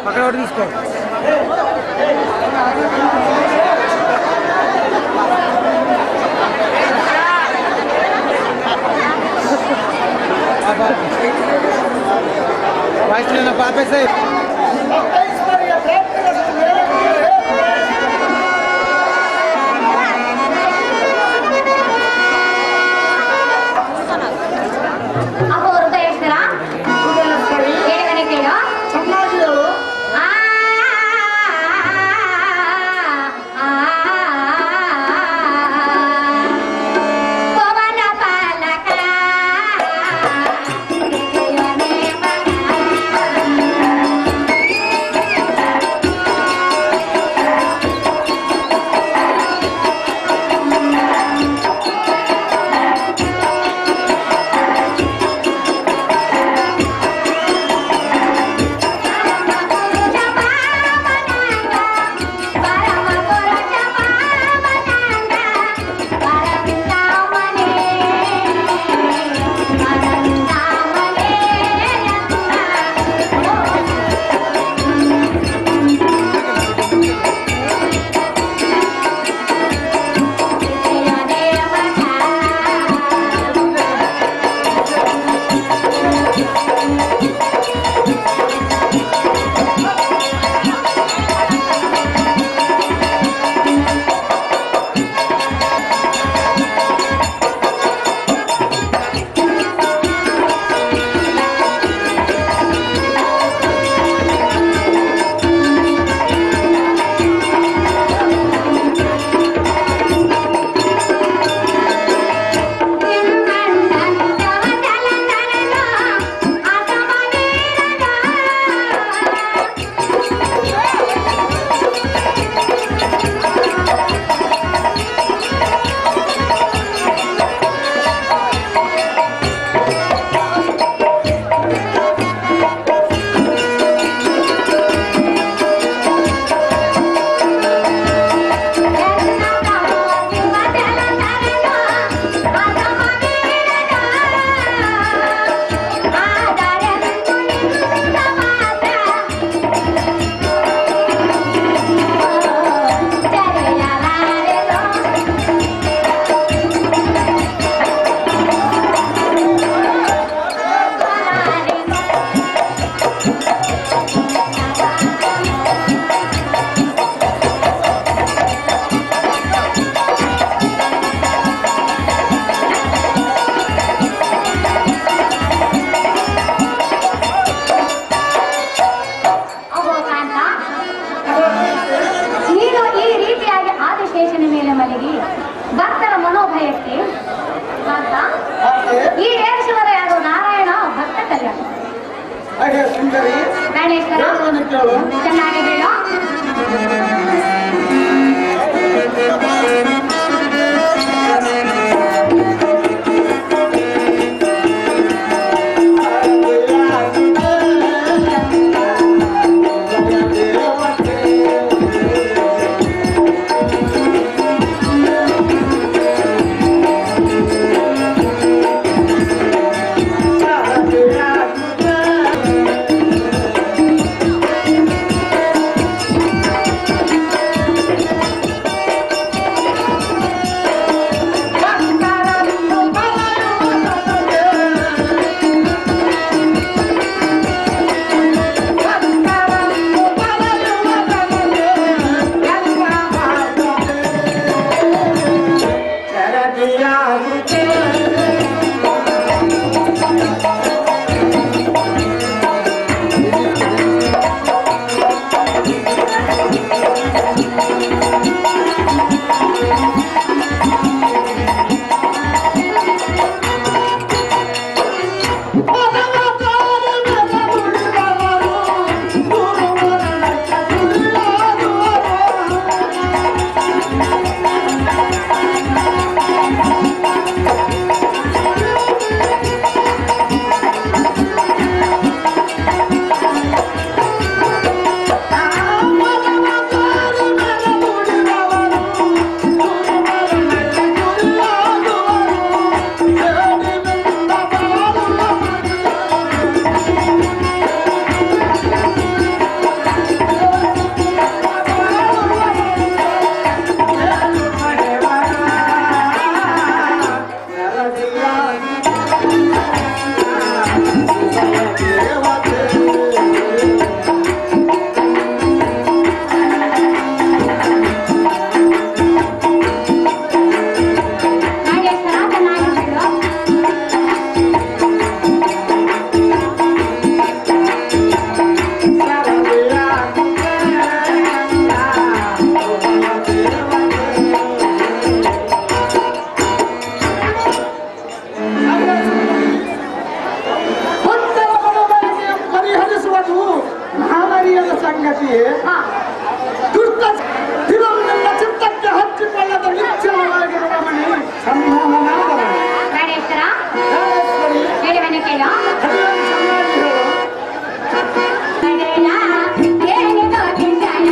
పక్కన ఒకటి తీసుకో. వాయిస్ లేనా పాపేసాయి. ಭಕ್ತರ ಮನೋಭಯಕ್ಕೆ ಈಡೇರಿಸುವರ ಯಾರು ನಾರಾಯಣ ಭಕ್ತ ಕಲ್ಯಾಣ. ಗಣೇಶ್ವರ ಚೆನ್ನಾಗಿ ಬೇಡ. ನಿಶ್ಚಲವಾಗಿರುವ ಮಣಿ ಸಂಧಾನನಾದ ಪ್ರಾಣೇಶ್ವರ ಪ್ರಾಣೇಶ್ವರಿ ಹೇಳುವನು ಕೇಳು. ಅದನ್ನು ಚೆನ್ನಾಗಿ ಹೇಳು. ಕಡೆಯ ಏನಿದು ಚಿಂತನ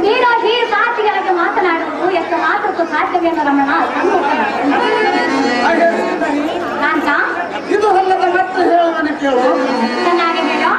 ನೀನು ಈ ಸಾಕ್ಷಿಗಳಿಗೆ ಮಾತನಾಡುವುದು ಎಷ್ಟು ಮಾತ್ರಕ್ಕೂ ಸಾಧ್ಯವೇನು ರಮಣ? ಕಾಂತ ಇದು ಅಲ್ಲದ ಮತ್ತೆ ಹೇಳುವನು ಕೇಳು. ಚೆನ್ನಾಗಿ ಹೇಳು.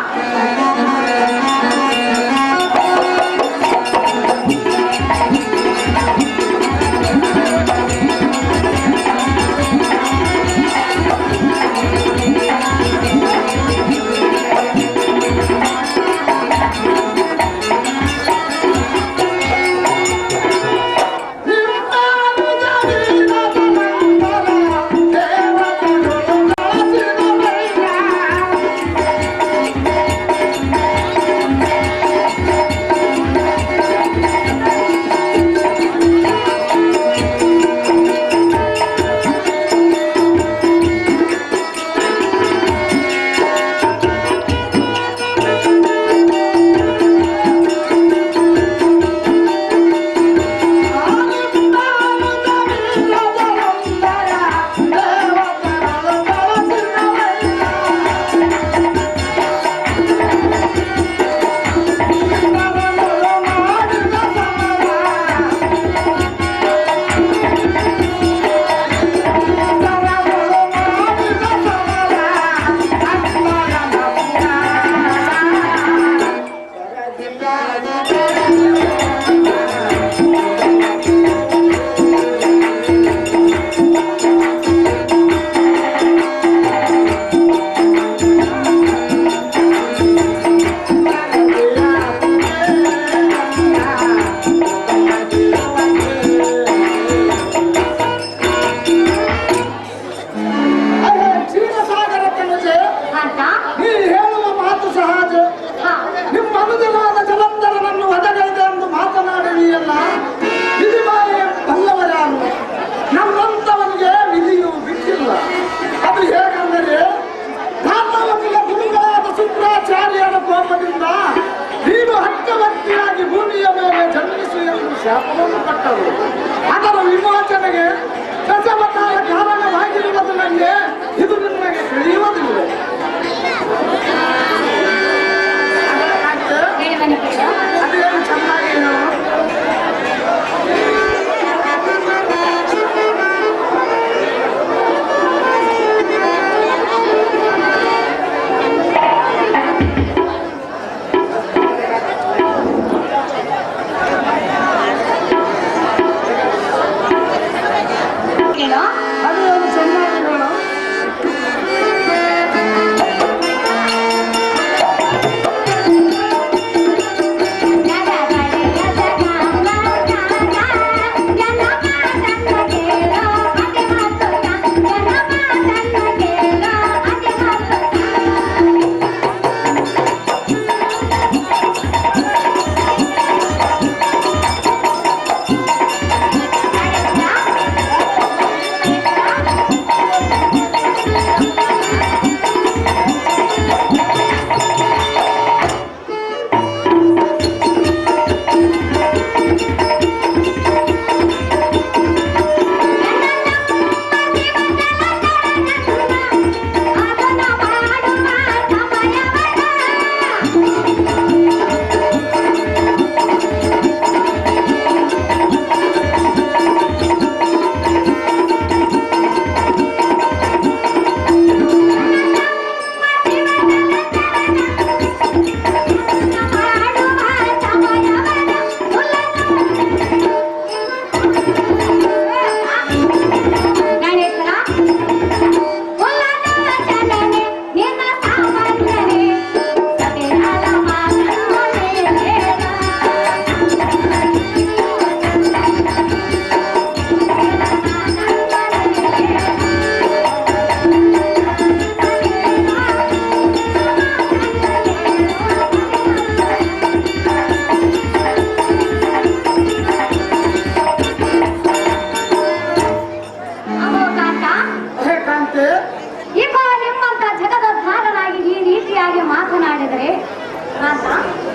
ಕಾಂತ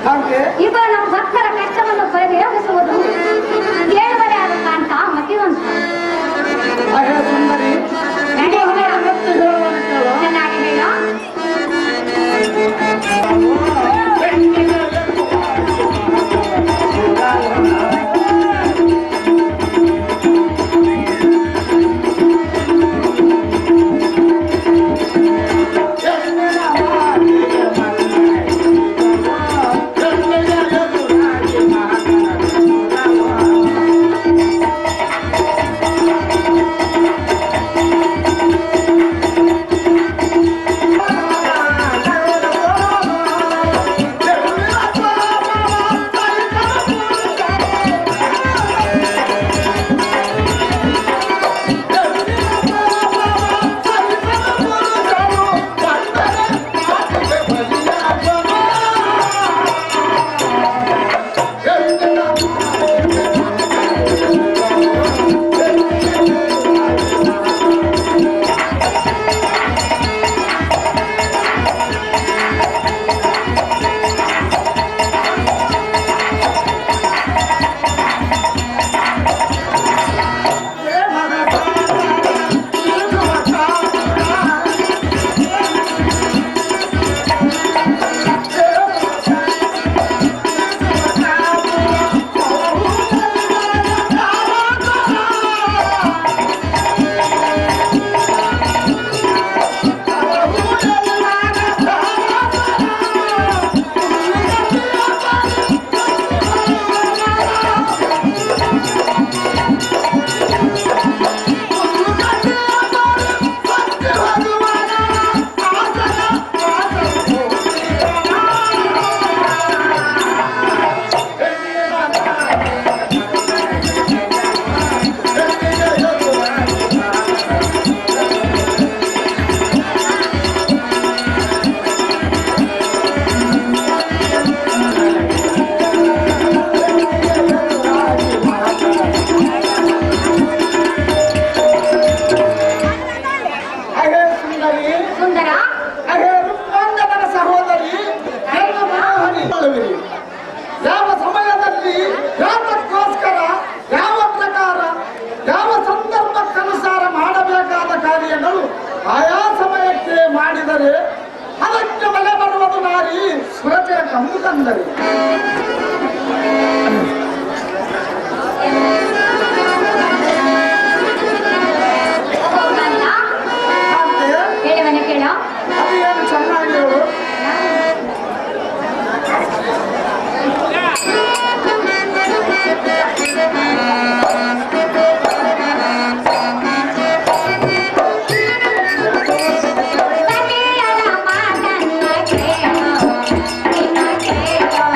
ಹಾಗೆ ಇಬ್ಬರು ನಮ್ಮ ಭಕ್ತರ ಕಷ್ಟವನ್ನು ಪರಿಹರಿಸುವುದು ಕೇಳುವರೆ ಆದ ಕಾಂತ ಮತಿವಂತ ಅಹೇ ಸುಂದರಿ ಇದು ಹಾಗೆ ಮತ್ತೆ ಹೇಳುವನು ಕೇಳು ಚೆನ್ನಾಗಿ ಹೇಳೋ ಸುಂದರ ಅಹೇ ರುಕ್ಮಾಂಗದನ ಸಹೋದರಿ ನನ್ನ ಮನೋಹರಿ ಅಲ್ಲವಿರಿ. ಯಾವ ಸಮಯದಲ್ಲಿ ಯಾತಕ್ಕೋಸ್ಕರ ಯಾವ ಪ್ರಕಾರ ಯಾವ ಸಂದರ್ಭಕ್ಕನುಸಾರ ಮಾಡಬೇಕಾದ ಕಾರ್ಯಗಳು ಆಯಾ ಸಮಯಕ್ಕೆ ಮಾಡಿದರೆ ಅದಕ್ಕೆ ಬೆಲೆ ಬರುವುದು ನಾರಿ ಸುರತೆಯ ಕಂಬು ತಂದರೆ ಹೇಳುವನೆ ಕೇಳೋ ಅದು ಏನು ಚೆನ್ನಾಗಿ ಹೇಳು ಸತಿಯರ ಮಾತನ್ನ ಕೇಳೋ ನಿನ್ನ ಕೇಳೋ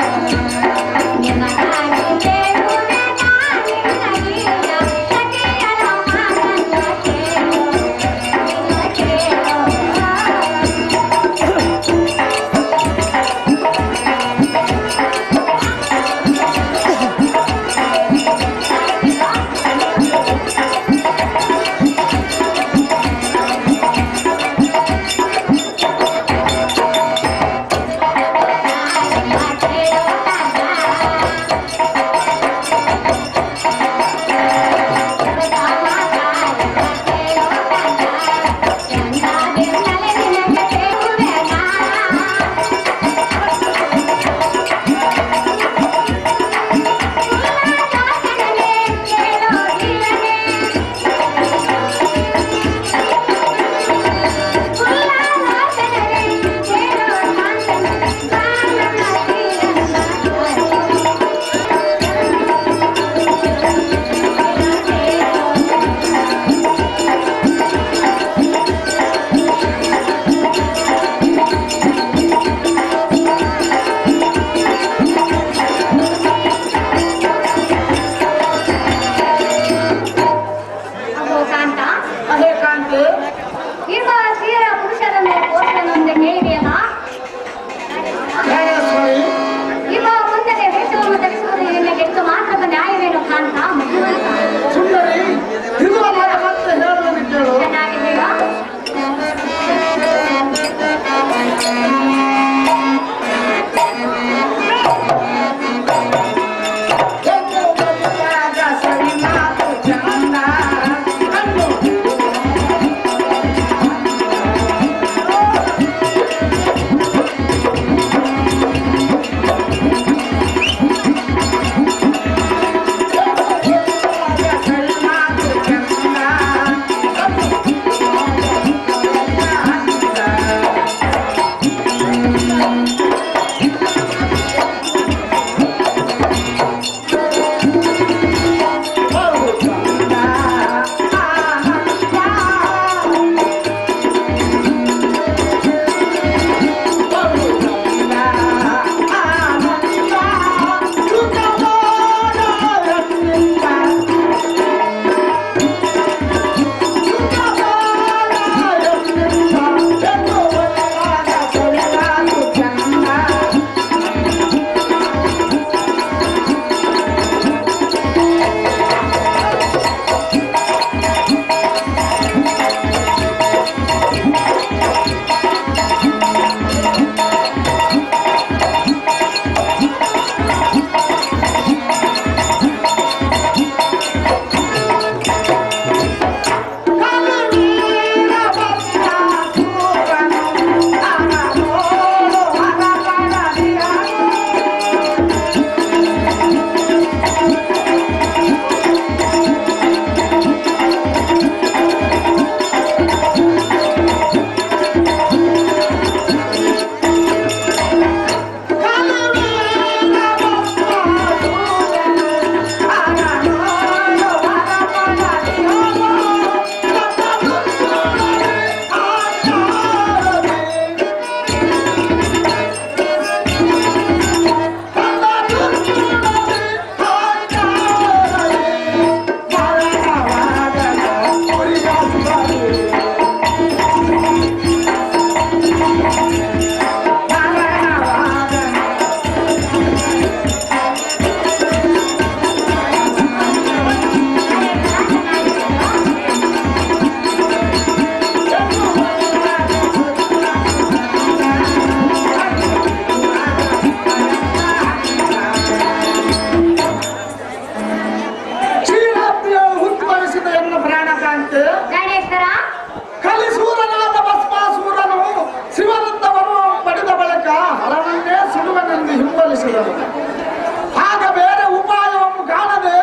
ಆಗ ಬೇರೆ ಉಪಾಯವನ್ನು ಕಾಣದೆ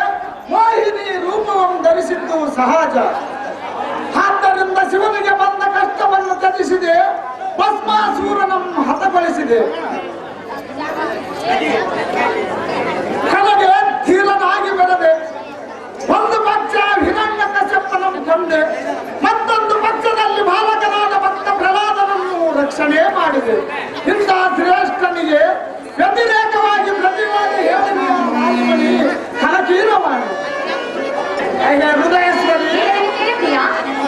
ಮೋಹಿನಿ ರೂಪವನ್ನು ಧರಿಸಿದ್ದು ಸಹಜ. ಆದ್ದರಿಂದ ಶಿವನಿಗೆ ಬಂದ ಕಷ್ಟವನ್ನು ತ್ಯಜಿಸಿದೆ, ಭಸ್ಮಾಸೂರನನ್ನು ಹತಗೊಳಿಸಿದೆ. ಕಲೆಗೆ ಧೀರನಾಗಿ ಬೆಳೆದೆ. ಒಂದು ಪಕ್ಷ ಹಿರಣ್ಯಕಶ್ಯಪನನ್ನು ಕೊಂದೆ, ಮತ್ತೊಂದು ಪಕ್ಷದಲ್ಲಿ ಬಾಲಕನಾದ ಭಕ್ತ ಪ್ರಹ್ಲಾದನನ್ನು ರಕ್ಷಣೆ ಮಾಡಿದೆ. ಇಂಥ ಶ್ರೇಷ್ಠನಿಗೆ ವ್ಯತಿರೇಕವಾಗಿ ಪ್ರತಿವಾದ ಹೇಳಿಕೆಯ ಮಾತುಗಳಿ ಕಲಕೀರ ಮಾಡಿ ಹೃದಯೇಶ್ವರಿ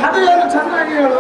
ಅದು ಏನು ಚೆನ್ನಾಗಿ ಹೇಳು.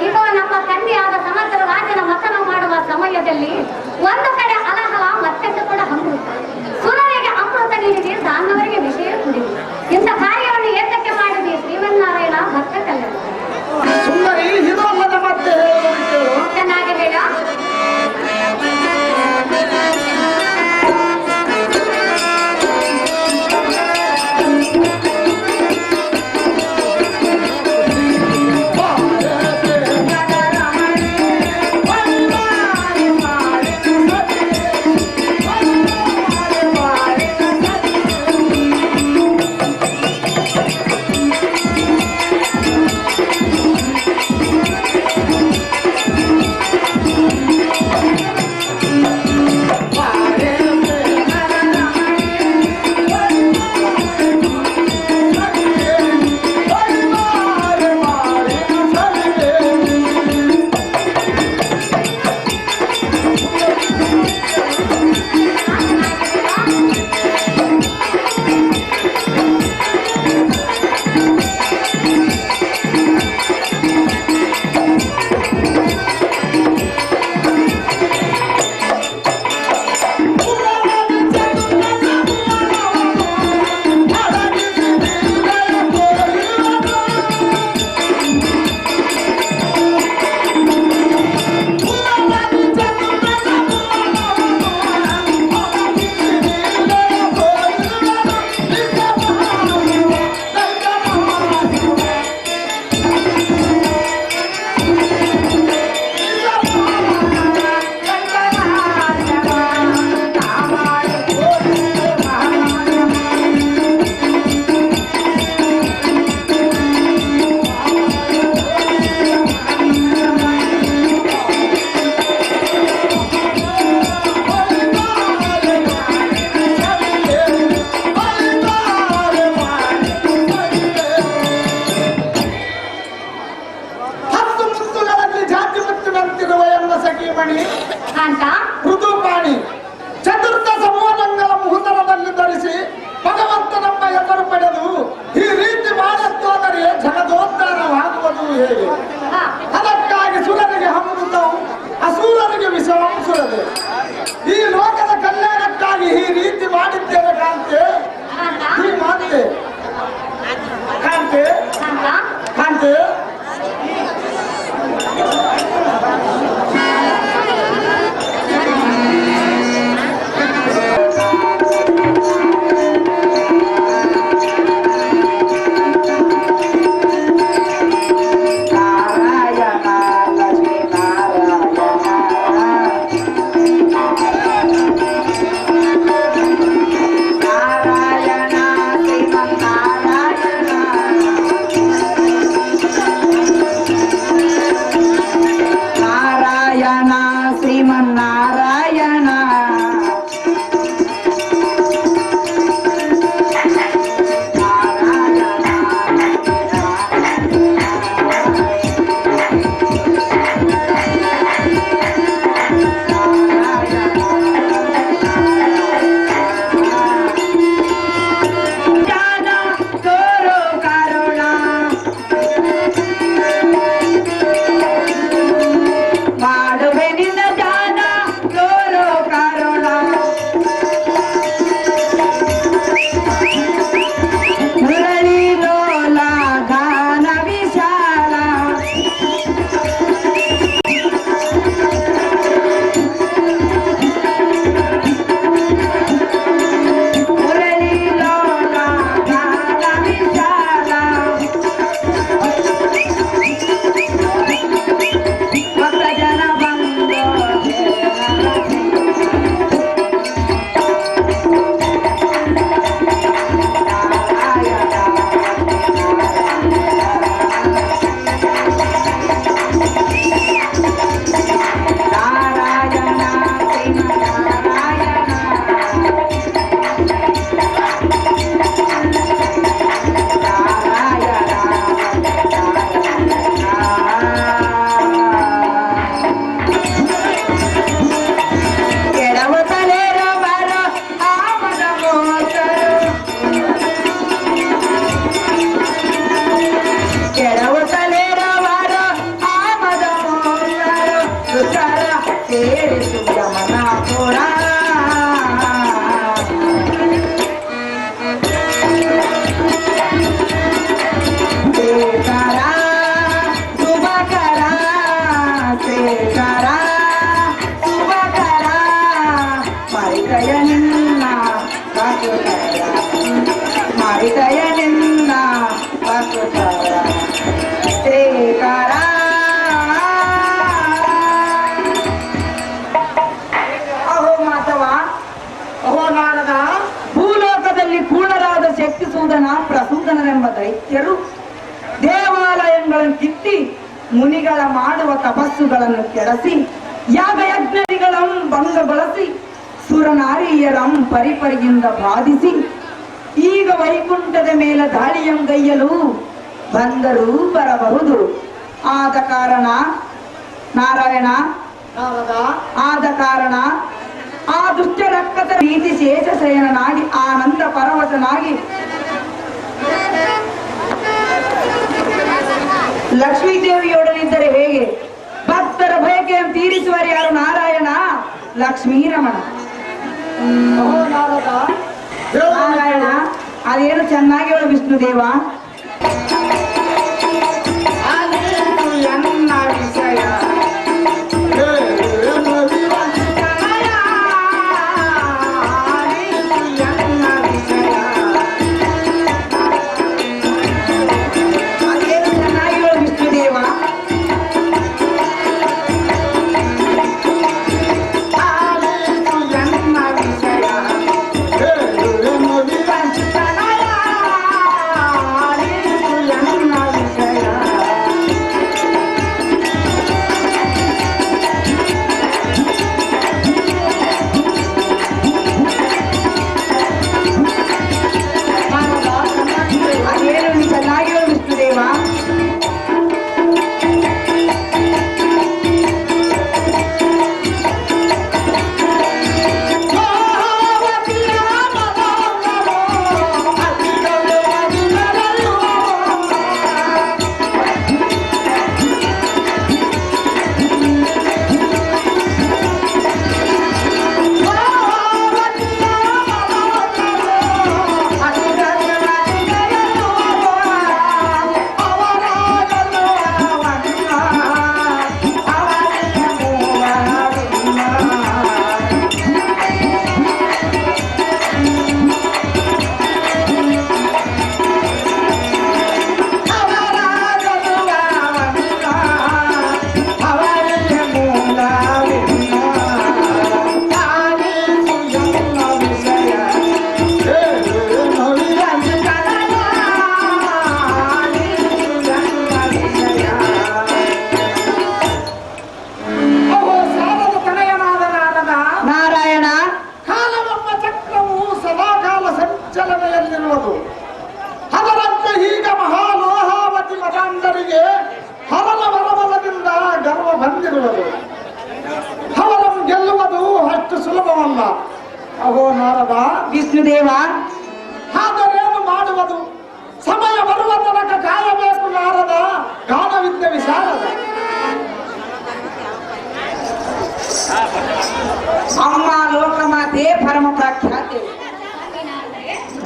ಈಗ ನಮ್ಮ ತಂದೆಯಾದ ಸಮಗ್ರ ರಾಜನ ವಚನ ಮಾಡುವ ಸಮಯದಲ್ಲಿ ಒಂದು ಕಡೆ ಅಲಹಲ ಮತ್ತೊಂದು ಕಡೆ ಅಮೃತ. ಸುರರಿಗೆ ಅಮೃತ ನೀಡಿದೆ, ದಾನವರಿಗೆ ವಿಷಯ ಕುಡಿದೆ. ಇಂಥ ಕಾರ್ಯವನ್ನು ಏತಕ್ಕೆ ಮಾಡಿದೆ ಶ್ರೀಮನ್ನಾರಾಯಣ ಭಕ್ತ ಕಲ್ಯಾಣ. ಕಾಣುತ್ತಿರುವ ಎಂಬ ಸಖಿಮಣಿ ಅಂತ ಋತುಪಾಣಿ ಚತುರ್ಥ ಸಮೂಹಗಳ ಮುಹೂರ್ತದಲ್ಲಿ ಧರಿಸಿ ಭಗವಂತನಮ್ಮ ಎದುರು ಪಡೆದು ಈ ರೀತಿ ಮಾಡುತ್ತೋದರೆ ಜಗದೋದ್ಧಾರವಾಗುವುದು ಹೇಗೆ? ಅದಕ್ಕಾಗಿ ಸುರರಿಗೆ ಅಮೃತವು ಅಸೂರರಿಗೆ ವಿಷವಂ ಸುರದೆ. ಈ ಲೋಕದ ಕಲ್ಯಾಣಕ್ಕಾಗಿ ಈ ರೀತಿ ಮಾಡಿದ್ದೇವೆ ಕಾಂತೆ. ಈ ಮಾತೆ ಕಾಂತೆ ಕಾಂತೆ ಪ್ರಸೂದನರೆಂಬ ದೈತ್ಯರು ದೇವಾಲಯಗಳನ್ನು ಕಿತ್ತಿ ಮುನಿಗಳ ಮಾಡುವ ತಪಸ್ಸುಗಳನ್ನು ಕೆಡಿಸಿ ಯಾಗಯಜ್ಞಗಳನ್ನು ಭಂಗಗೊಳಿಸಿ ಸುರನಾರಿಯರಂ ಪರಿಪರಿಯಿಂದ ಬಾಧಿಸಿ ಈಗ ವೈಕುಂಠದ ಮೇಲೆ ದಾಳಿಯಂಗೈಯಲು ಬಂದರೂ ಬರಬಹುದು. ಆದ ಕಾರಣ ನಾರಾಯಣ ಆದ ಕಾರಣ ಆ ದುಷ್ಟ ರಕ್ಕತ ರೀತಿ ಶೇಷಶಯನಾಗಿ ಆನಂದ ಪರವಶನಾಗಿ ಲಕ್ಷ್ಮೀ ದೇವಿಯೊಡನಿದ್ದರೆ ಹೇಗೆ? ಭಕ್ತರ ಬಯಕೆಯನ್ನು ತೀರಿಸುವರು ಯಾರು? ನಾರಾಯಣ ಲಕ್ಷ್ಮೀ ರಮಣ. ನಾರಾಯಣ ಅದೇನು ಚೆನ್ನಾಗಿ ಹೇಳು ವಿಷ್ಣು ದೇವ. ನಡೆಯುವುದು. ಅವರನ್ನು ಗೆಲ್ಲುವುದು ಅಷ್ಟು ಸುಲಭವಲ್ಲ. ಅಹೋ ನಾರದ, ವಿಷ್ಣುದೇವ, ಆದರೇನು ಮಾಡುವುದು? ಸಮಯ ಬರುವ ತನಕ ಕಾಯಬೇಕು ನಾರದ. ಗಾನವಿದ್ದ ವಿಶಾರದ. ಅಮ್ಮ ಲೋಕಮಾತೆ ಪರಮ ಪ್ರಖ್ಯಾತೆ,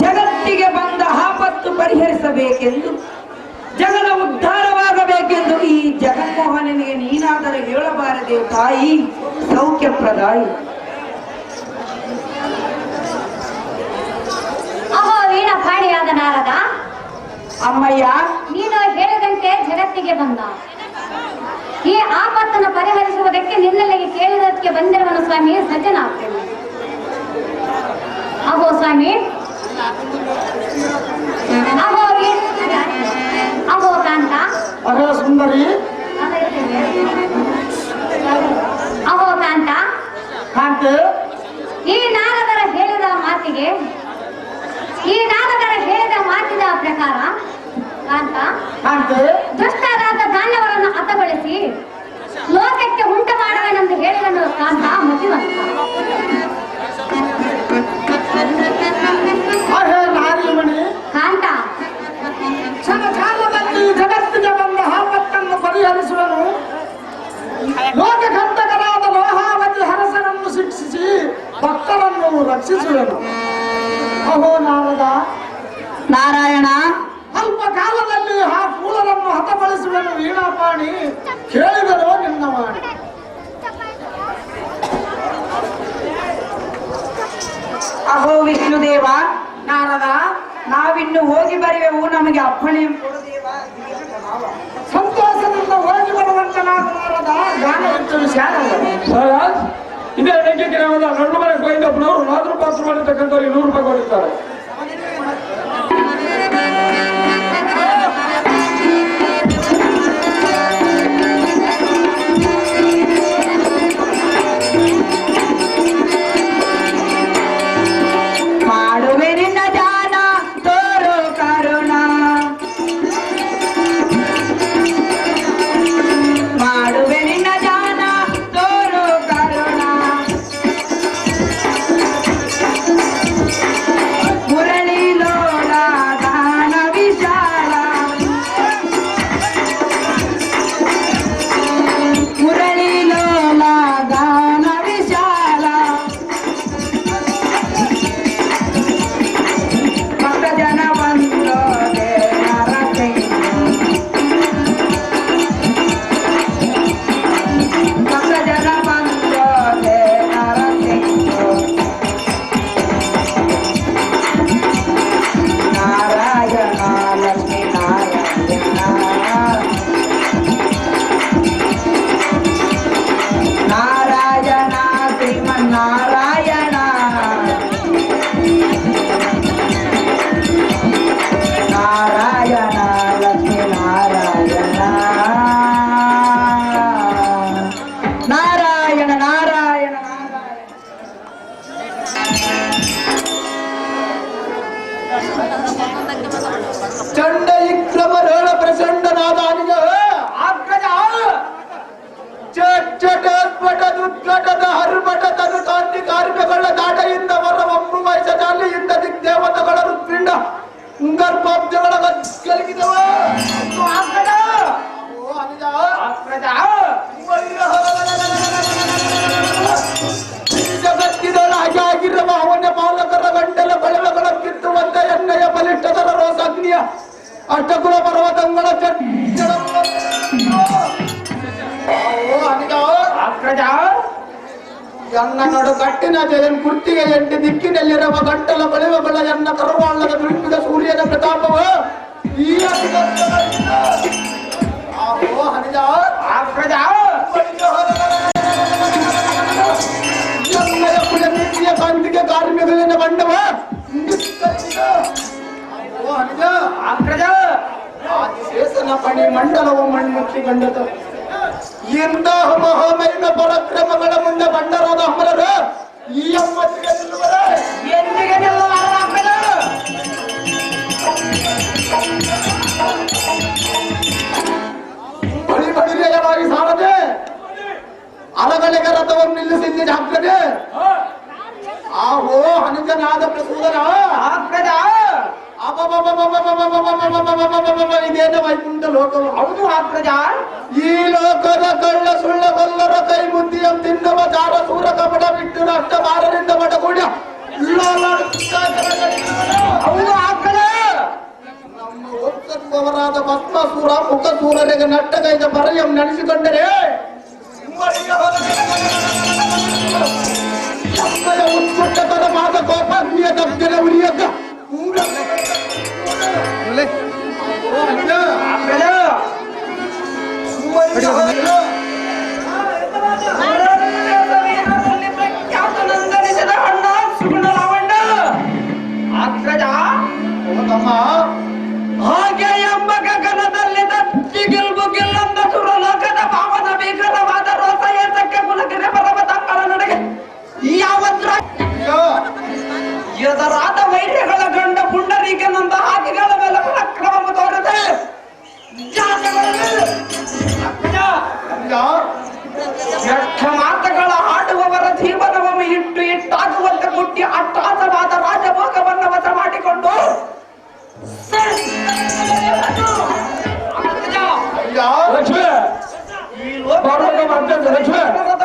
ಜಗತ್ತಿಗೆ ಬಂದ ಆಪತ್ತು ಪರಿಹರಿಸಬೇಕೆಂದು, ಜಗದ ಉದ್ಧಾರವಾಗಬೇಕೆಂದು ಈ ಜಗನ್ಮೋಹನನಿಗೆ ನೀನಾದರೆ ಹೇಳಬಾರದೆ ತಾಯಿ ಸೌಖ್ಯಪ್ರದಾಯಿ. ಅಹೋ ವೀಣ ಪಾಣಿಯಾದ ನಾರದ, ಅಮ್ಮಯ್ಯ, ನೀನು ಹೇಳಿದಂತೆ ಜಗತ್ತಿಗೆ ಬಂದ ಈ ಆಪತ್ತನ್ನು ಪರಿಹರಿಸುವುದಕ್ಕೆ ನಿನ್ನಲ್ಲಿಗೆ ಕೇಳಿದಕ್ಕೆ ಬಂದಿರುವನು ಸ್ವಾಮಿ. ಸಜ್ಜನಾಗ್ತೇನೆ. ಅಹೋ ಸ್ವಾಮಿ, ಅಹೋ ಅಹೋ ಕಾಂತ, ಅಹೋ ಸುಂದರಿ, ಅಹೋ ಕಾಂತ, ಕಾಂತೆ, ಈ ನಾರದರ ಹೇಳಿದ ಮಾತಿನ ಪ್ರಕಾರ ಕಾಂತ, ಕಾಂತೆ, ದುಷ್ಟರಾದ ಧಾನ್ಯವರನ್ನು ಹತಗೊಳಿಸಿ ಲೋಕಕ್ಕೆ ಉಂಟು ಮಾಡುವೆನೆಂದು ಹೇಳಿದನು ಕಾಂತ ಮತಿವಂತ. ಅಹೇ ನಾರಿಮಣಿ, ಕಾಂತ, ಕ್ಷಣಕಾಲದಲ್ಲಿ ಜಗತ್ತಿಗೆ ಬಂದ ಆಪತ್ತನ್ನು ಪರಿಹರಿಸುವನು. ಲೋಕಕಂಟಕರಾದ ಲೋಹಾವತಿ ಹರಸನನ್ನು ಶಿಕ್ಷಿಸಿ ಭಕ್ತರನ್ನು ರಕ್ಷಿಸುವನು. ಅಹೋ ನಾರದ, ನಾರಾಯಣ, ಅಲ್ಪ ಕಾಲದಲ್ಲಿ ಆ ಕೂಳರನ್ನು ಹತಗೊಳಿಸುವನು. ವೀಣಾಪಾಣಿ, ಕೇಳಿದರೋ ನಿನ್ನ ವಾಣಿ. ಅಹೋ ವಿಷ್ಣುದೇವ, ನಾರದ, ನಾವಿನ್ನು ಹೋಗಿ ಬರುವೆವು, ನಮಗೆ ಅಪ್ಪಣೆ ಸಂತೋಷದಿಂದ ಹೋಗಿ ಬರುವಂತನಾದ ನಾರದ. ಗಾನವಿದ್ದ ವಿಶಾರದ. ಸರಾಜ್ ಇದೇ ಲೆಕ್ಕ ಗ್ರಾಮದ ನಡುಮನೆ ಗೋವಿಂದಪ್ಪನವರು ನಾದ್ರು ಪಾತ್ರ ಮಾಡಿರ್ತಕ್ಕಂಥವ್ರಿಗೆ 100 ರೂಪಾಯಿ ಕೊಡುತ್ತಾರೆ. ಮಾಡುವೆ ನಿನ್ನ ದಾನ ತೋರೋ ಕರುಣ, ಮಾಡುವೆ ನಿನ್ನ ದಾನ ತೋರೋ ಕರುಣ, ಮುರಳಿ ಲೋಲ ದಾನ ವಿಶಾಲ, ಮುರಳಿ ಲೋಲ ದಾನ ವಿಶಾಲ, ಭಕ್ತ ಜನ ಬಂದೋ ದೇವರ ತೆಂಗು, ಭಕ್ತ ಜನ ಬಂದೋ ದೇವರ ತೆಂಗು, ನಾರಾಯಣ ಲಕ್ಷ್ಮೀ ನಾರಾಯಣ, ನಾರಾಯಣ ಶ್ರೀಮನ್ನಾರಾಯಣ, ನಾರಾಯಣ ಲಕ್ಷ್ಮೀ ನಾರಾಯಣ, ನಾರಾಯಣ ನಾರಾಯಣ ನಾರಾಯಣ. ಚಂಡ ವಿಕ್ರಮರೇಣ ಪ್ರಚಂಡನಾದ ಅನಿಜ ಆಗ್ರಜ ಚಟೋತ್ಪಟದುದ್ಘಟದ ಹರ್ಮಟದನು ಕಾಂತಿ ಕಾರ್ಯಗಳ ದಾಟೆಯಿಂದ ಹೊರ ಒಮ್ಮು ವಯಸ್ಸಲ್ಲಿಯಿಂದ ದಿಗ್ದೇವತೆಗಳ ಹೃತ್ಪಿಂಡ ಗರ್ಭಾಬ್ಜಗಳ ಗಲಿಗಿದವ. ಆಗ್ರಜ, ಓ ಅನಿಜ, ಆಗ್ರಜ, ಜಗತ್ತಿನೊಳಗೆ ಆಗಿರುವ ಅವನ ಬಾಲಕರ ಗಂಟಲ ಬಳೆಗಳ ಕಿತ್ತುವಂತೆ ಎಣ್ಣೆಯ ಬಲಿಷ್ಠದರ ರೋಸಾಗ್ನಿಯ ಅಷ್ಟಕುಲ ಪರ್ವತಗಳ ಎನ್ನ ನಡು ಕಟ್ಟಿನ ಜಯನ್ ಕುರ್ತಿಗೆ ಎಂಟು ದಿಕ್ಕಿನಲ್ಲಿರುವ ಗಂಟಲ ಬಳಿವಗಳ ಎನ್ನ ಕರುವಾಳದ ಬಿಂಬಿದ ಸೂರ್ಯನ ಪ್ರತಾಪವ ಈ ಎನ್ನಯ ಕಾಂತಿಗೆ ಕಾರ್ಮಿಕಲಿನ ಬಂಡವ ಆದಿಶೇಷನ ಪಣಿ ಮಂಡಲವು ಮಣ್ಮುಚ್ಚಿ ಕಂಡತು. ಇಂಥ ಮಹಾಮೈನ ಪರಾಕ್ರಮಗಳ ಮುಂದೆ ಬಂಡರಾದ ಅಮರರು ಈ ಅಮ್ಮತ್ತಿಗೆ ನಿಲ್ಲುವರೆ ಎಂದಿಗೆ ನಿಲ್ಲಲಾರದು. ಬಳಿ ಬಡಿಲೆಯವಾಗಿ ಸಾರದೆ ನಿಲ್ಲಿಸಿದ್ದೆ ಹಾಕ್ತದೆ ಆಹೋ ಹನುಜನಾದ ಪ್ರಸೂದನ ಆಗ್ತದ ಇದೇನು ವೈಕುಂಠ ಲೋಕವು ಹೌದು ಆಗ್ತದ ಈ ಲೋಕದ ಕಳ್ಳ ಸುಳ್ಳ ಕೊಲ್ಲರ ಕೈ ಬುದ್ಧಿಯ ತಿನ್ನುವ ಚಾರ ಸೂರ ಕಪಟ ಬಿಟ್ಟು ಅಷ್ಟ ಬಾರರಿಂದ ಮಟಗೂಡ ಹೌದು ಆಗ್ತದ ನಮ್ಮ ಒಕ್ಕತ್ವವರಾದ ಭಸ್ಮಾಸೂರ ಮುಖಸೂರರಿಗೆ ನಟ್ಟಗೈದ ಪರಯಂ ನಡೆಸಿಕೊಂಡರೆ ಉತ್ಕೃಷ್ಟತರ ಮಾದ ಕೋಪಾಗ್ನಿಯ ದಗ್ಗನ ಉರಿಯದ್ದ ಪ್ರಖ್ಯಾತನಂದನಿಸಿದ ಅಣ್ಣ ಸುಗುಣ ರಾವಣ್ಣ ಆಗ್ತದ ಹಾಗೆ ಎಂಬ ಗಗನದಲ್ಲಿ ಗಿಲ್ಬು ಗಿಲ್ಲಂದ ಸುರಲೋಕದ ಪಾವನ ಭೀಕರವಾದ ರೋಸ ಏತಕ್ಕೆ ಕುಲಗಿರಿ ಪರ್ವತಗಳ ನಡೆಗೆ ಯಾವತ್ರ ಎದರಾದ ವೈರ್ಯಗಳ ಗಂಡ ಪುಂಡರೀಕನಂದ ಹಾಕಿಗಳ ಮೇಲೆ ಪರಾಕ್ರಮ ತೋರದೆ ವ್ಯರ್ಥ ಮಾತುಗಳ ಆಡುವವರ ಜೀವನವನ್ನು ಇಟ್ಟಾಗುವಂತೆ ಮುಟ್ಟಿ ಅಟ್ಟಾಸವಾದ ರಾಜಭೋಗವನ್ನು ವಶ ಮಾಡಿಕೊಂಡು ಲಕ್ಷ್ಮಿ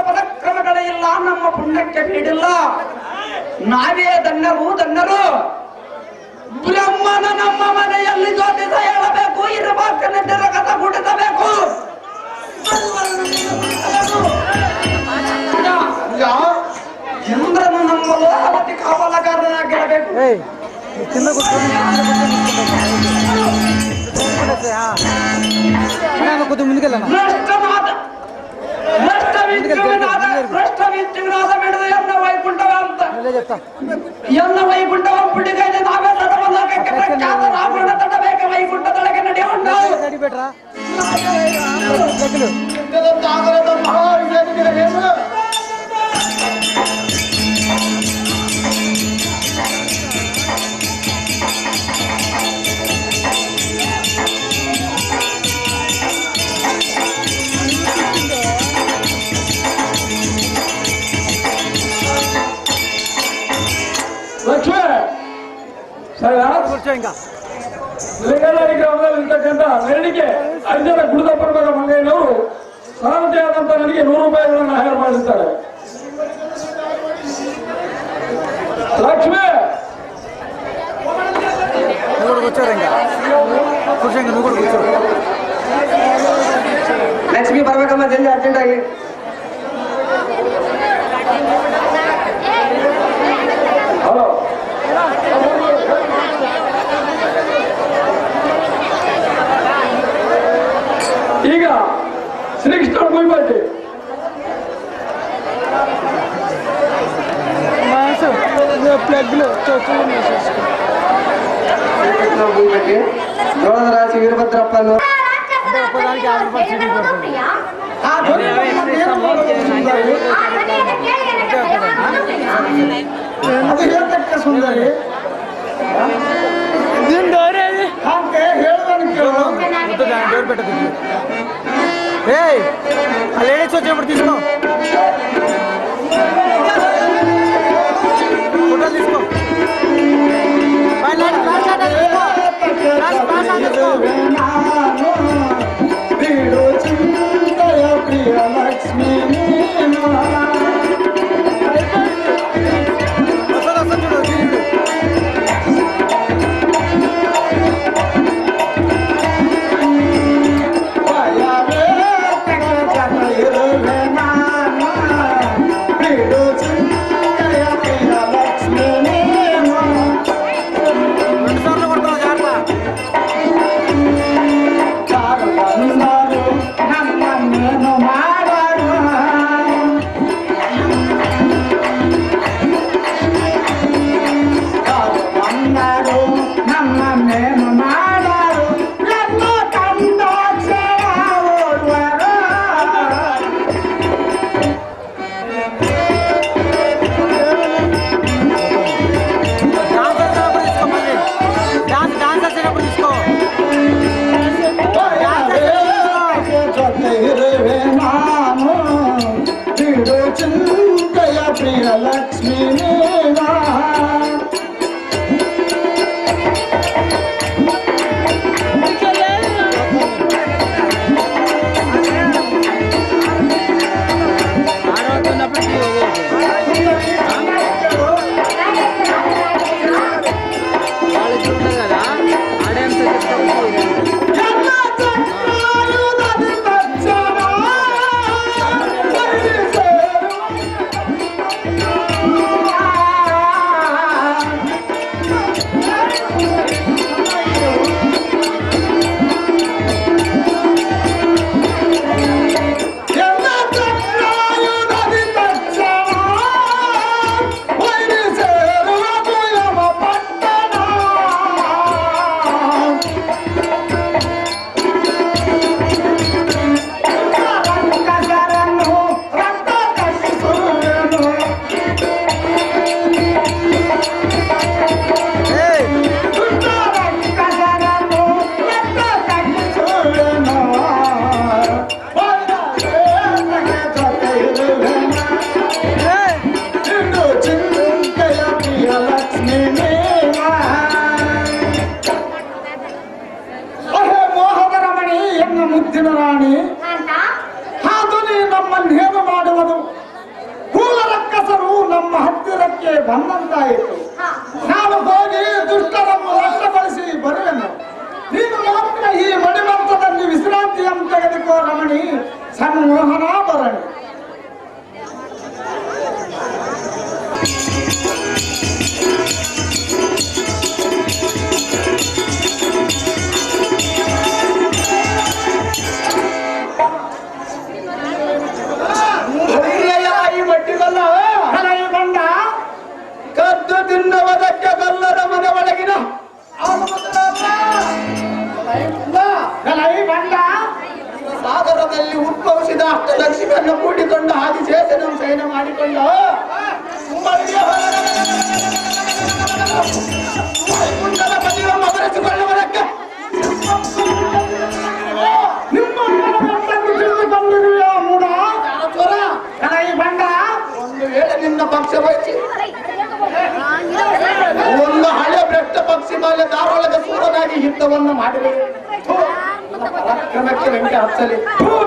ಪರಾಕ್ರಮಗಳೇ ಇಲ್ಲ, ನಮ್ಮ ಪುಣ್ಯಕ್ಕೆ ಬೀಡಿಲ್ಲ. ನಾವೇ ಧನ್ಯರು ಧನ್ಯರು. ಬ್ರಹ್ಮನ ನಮ್ಮ ಮನೆಯಲ್ಲಿ ಜ್ಯೋತಿಷ ಹೇಳಬೇಕು, ಇರಬಾಕನಿದ್ದರೆ ಕಥ ಗುಡಿಸಬೇಕು. ಇಂದ್ರನು ನಮ್ಮ ಲೋಕವತಿ ಕಾವಲಗಾರನಾಗಿರಬೇಕು. ಭ್ರಷ್ಟವಿದ್ಯುನಾದ ಮಿಡಿದು ಎನ್ನ ವೈಕುಂಠವ ಅಂತ ಎನ್ನ ವೈಕುಂಠವ ಪುಡಿಗೈದೆ ನಾವೇ ಸರ್ವಲೋಕಕ್ಕೆ ಪ್ರಖ್ಯಾತ ರಾವಣ ತಡಬೇಕ ವೈಕುಂಠದೊಳಗೆ ನಡೆಯೋಣ. ಆಗರದ ಮಹಾವಿಜಯನಿಗೆ ಏನು ಲಕ್ಷ್ಮಿ ಲಿಂಗದಾರಿ ಗ್ರಾಮದಲ್ಲಿ ಇರ್ತಕ್ಕಂಥ ಮೆರಳಿಗೆ 5 ಜನ ಗುಡಿದ ಪರ್ವತ ಮಂಗಯ್ಯನವರು ಸಾರಥಿಯಾದಂತ ನನಗೆ 100 ರೂಪಾಯಿಗಳನ್ನು ಹೈರ್ ಮಾಡಿರ್ತಾರೆ. ಲಕ್ಷ್ಮಿ ಲಕ್ಷ್ಮಿ ಬರ್ಬೇಕಮ್ಮ ಜಲ್ದಿ ಅರ್ಜೆಂಟ್ ಆಗಿ. ಹಲೋ ಈಗ ಶ್ರೀಕೃಷ್ಣ ಮುಯ್ಬಾಟಿ ಜೋಳದ ರಾಶಿ ವೀರಭದ್ರಪ್ಪ ಅದು ಹೇಳ್ತಕ್ಕ ಸುಂದರಿ ಹಾಗೆ ಹೇಳ್ದನ್ನು ಕೇಳು అల్లే వచ్చేప్పుడు తీసుకో ఫోటోలు తీసుకో ప్రియ లక్ష్మీ ನಮ್ಮನ್ನೇನು ಮಾಡ ನಮ್ಮನ್ನೇನು ಮಾಡುವುದು? ಕೂಲ ರಕ್ಕಸರು ನಮ್ಮ ಹತ್ತಿರಕ್ಕೆ ಬಂದಂತಾಯಿತು. ನಾನು ಹೋಗಿ ದುಷ್ಟರನ್ನು ನಷ್ಟಪಡಿಸಿ ಬರುವೆನು. ನೀನು ಮಾತ್ರ ಈ ಮಣಿಮಂತದಲ್ಲಿ ವಿಶ್ರಾಂತಿಯನ್ನು ತೆಗೆದುಕೋ ರಮಣಿ. ಸನ್ಮೋಹನಾಭರಣಿ. ಕದ್ದು ತಿನ್ನುವುದಕ್ಕೆ ಗಲ್ಲರ ಮನೆ ಒಳಗಿನ ಸಾಗರದಲ್ಲಿ ಉದ್ಭವಿಸಿದ ಅಷ್ಟಲಕ್ಷ್ಮಿಯನ್ನು ಕೂಡಿಕೊಂಡು ಆದಿಶೇಷನ ಶಯನ ಮಾಡಿಕೊಂಡು ವೈಕುಂಠದ ಪತಿಯನ್ನು ಮರೆಸಿಕೊಳ್ಳುವುದಕ್ಕೆ ಒಂದು ವೇಳೆ ನಿನ್ನ ಪಕ್ಷ ವಹಿಸಿ ಒಂದು ಹಳೆ ಭ್ರಷ್ಟ ಪಕ್ಷಿ ಮೇಲೆ ದಾರೊಳಗೆ ಸೂರನಾಗಿ ಯುದ್ಧವನ್ನು ಮಾಡಿದೆ. ಪರಾಕ್ರಮಕ್ಕೆ ಬೆಂಕಿ ಹಚ್ಚಲಿ.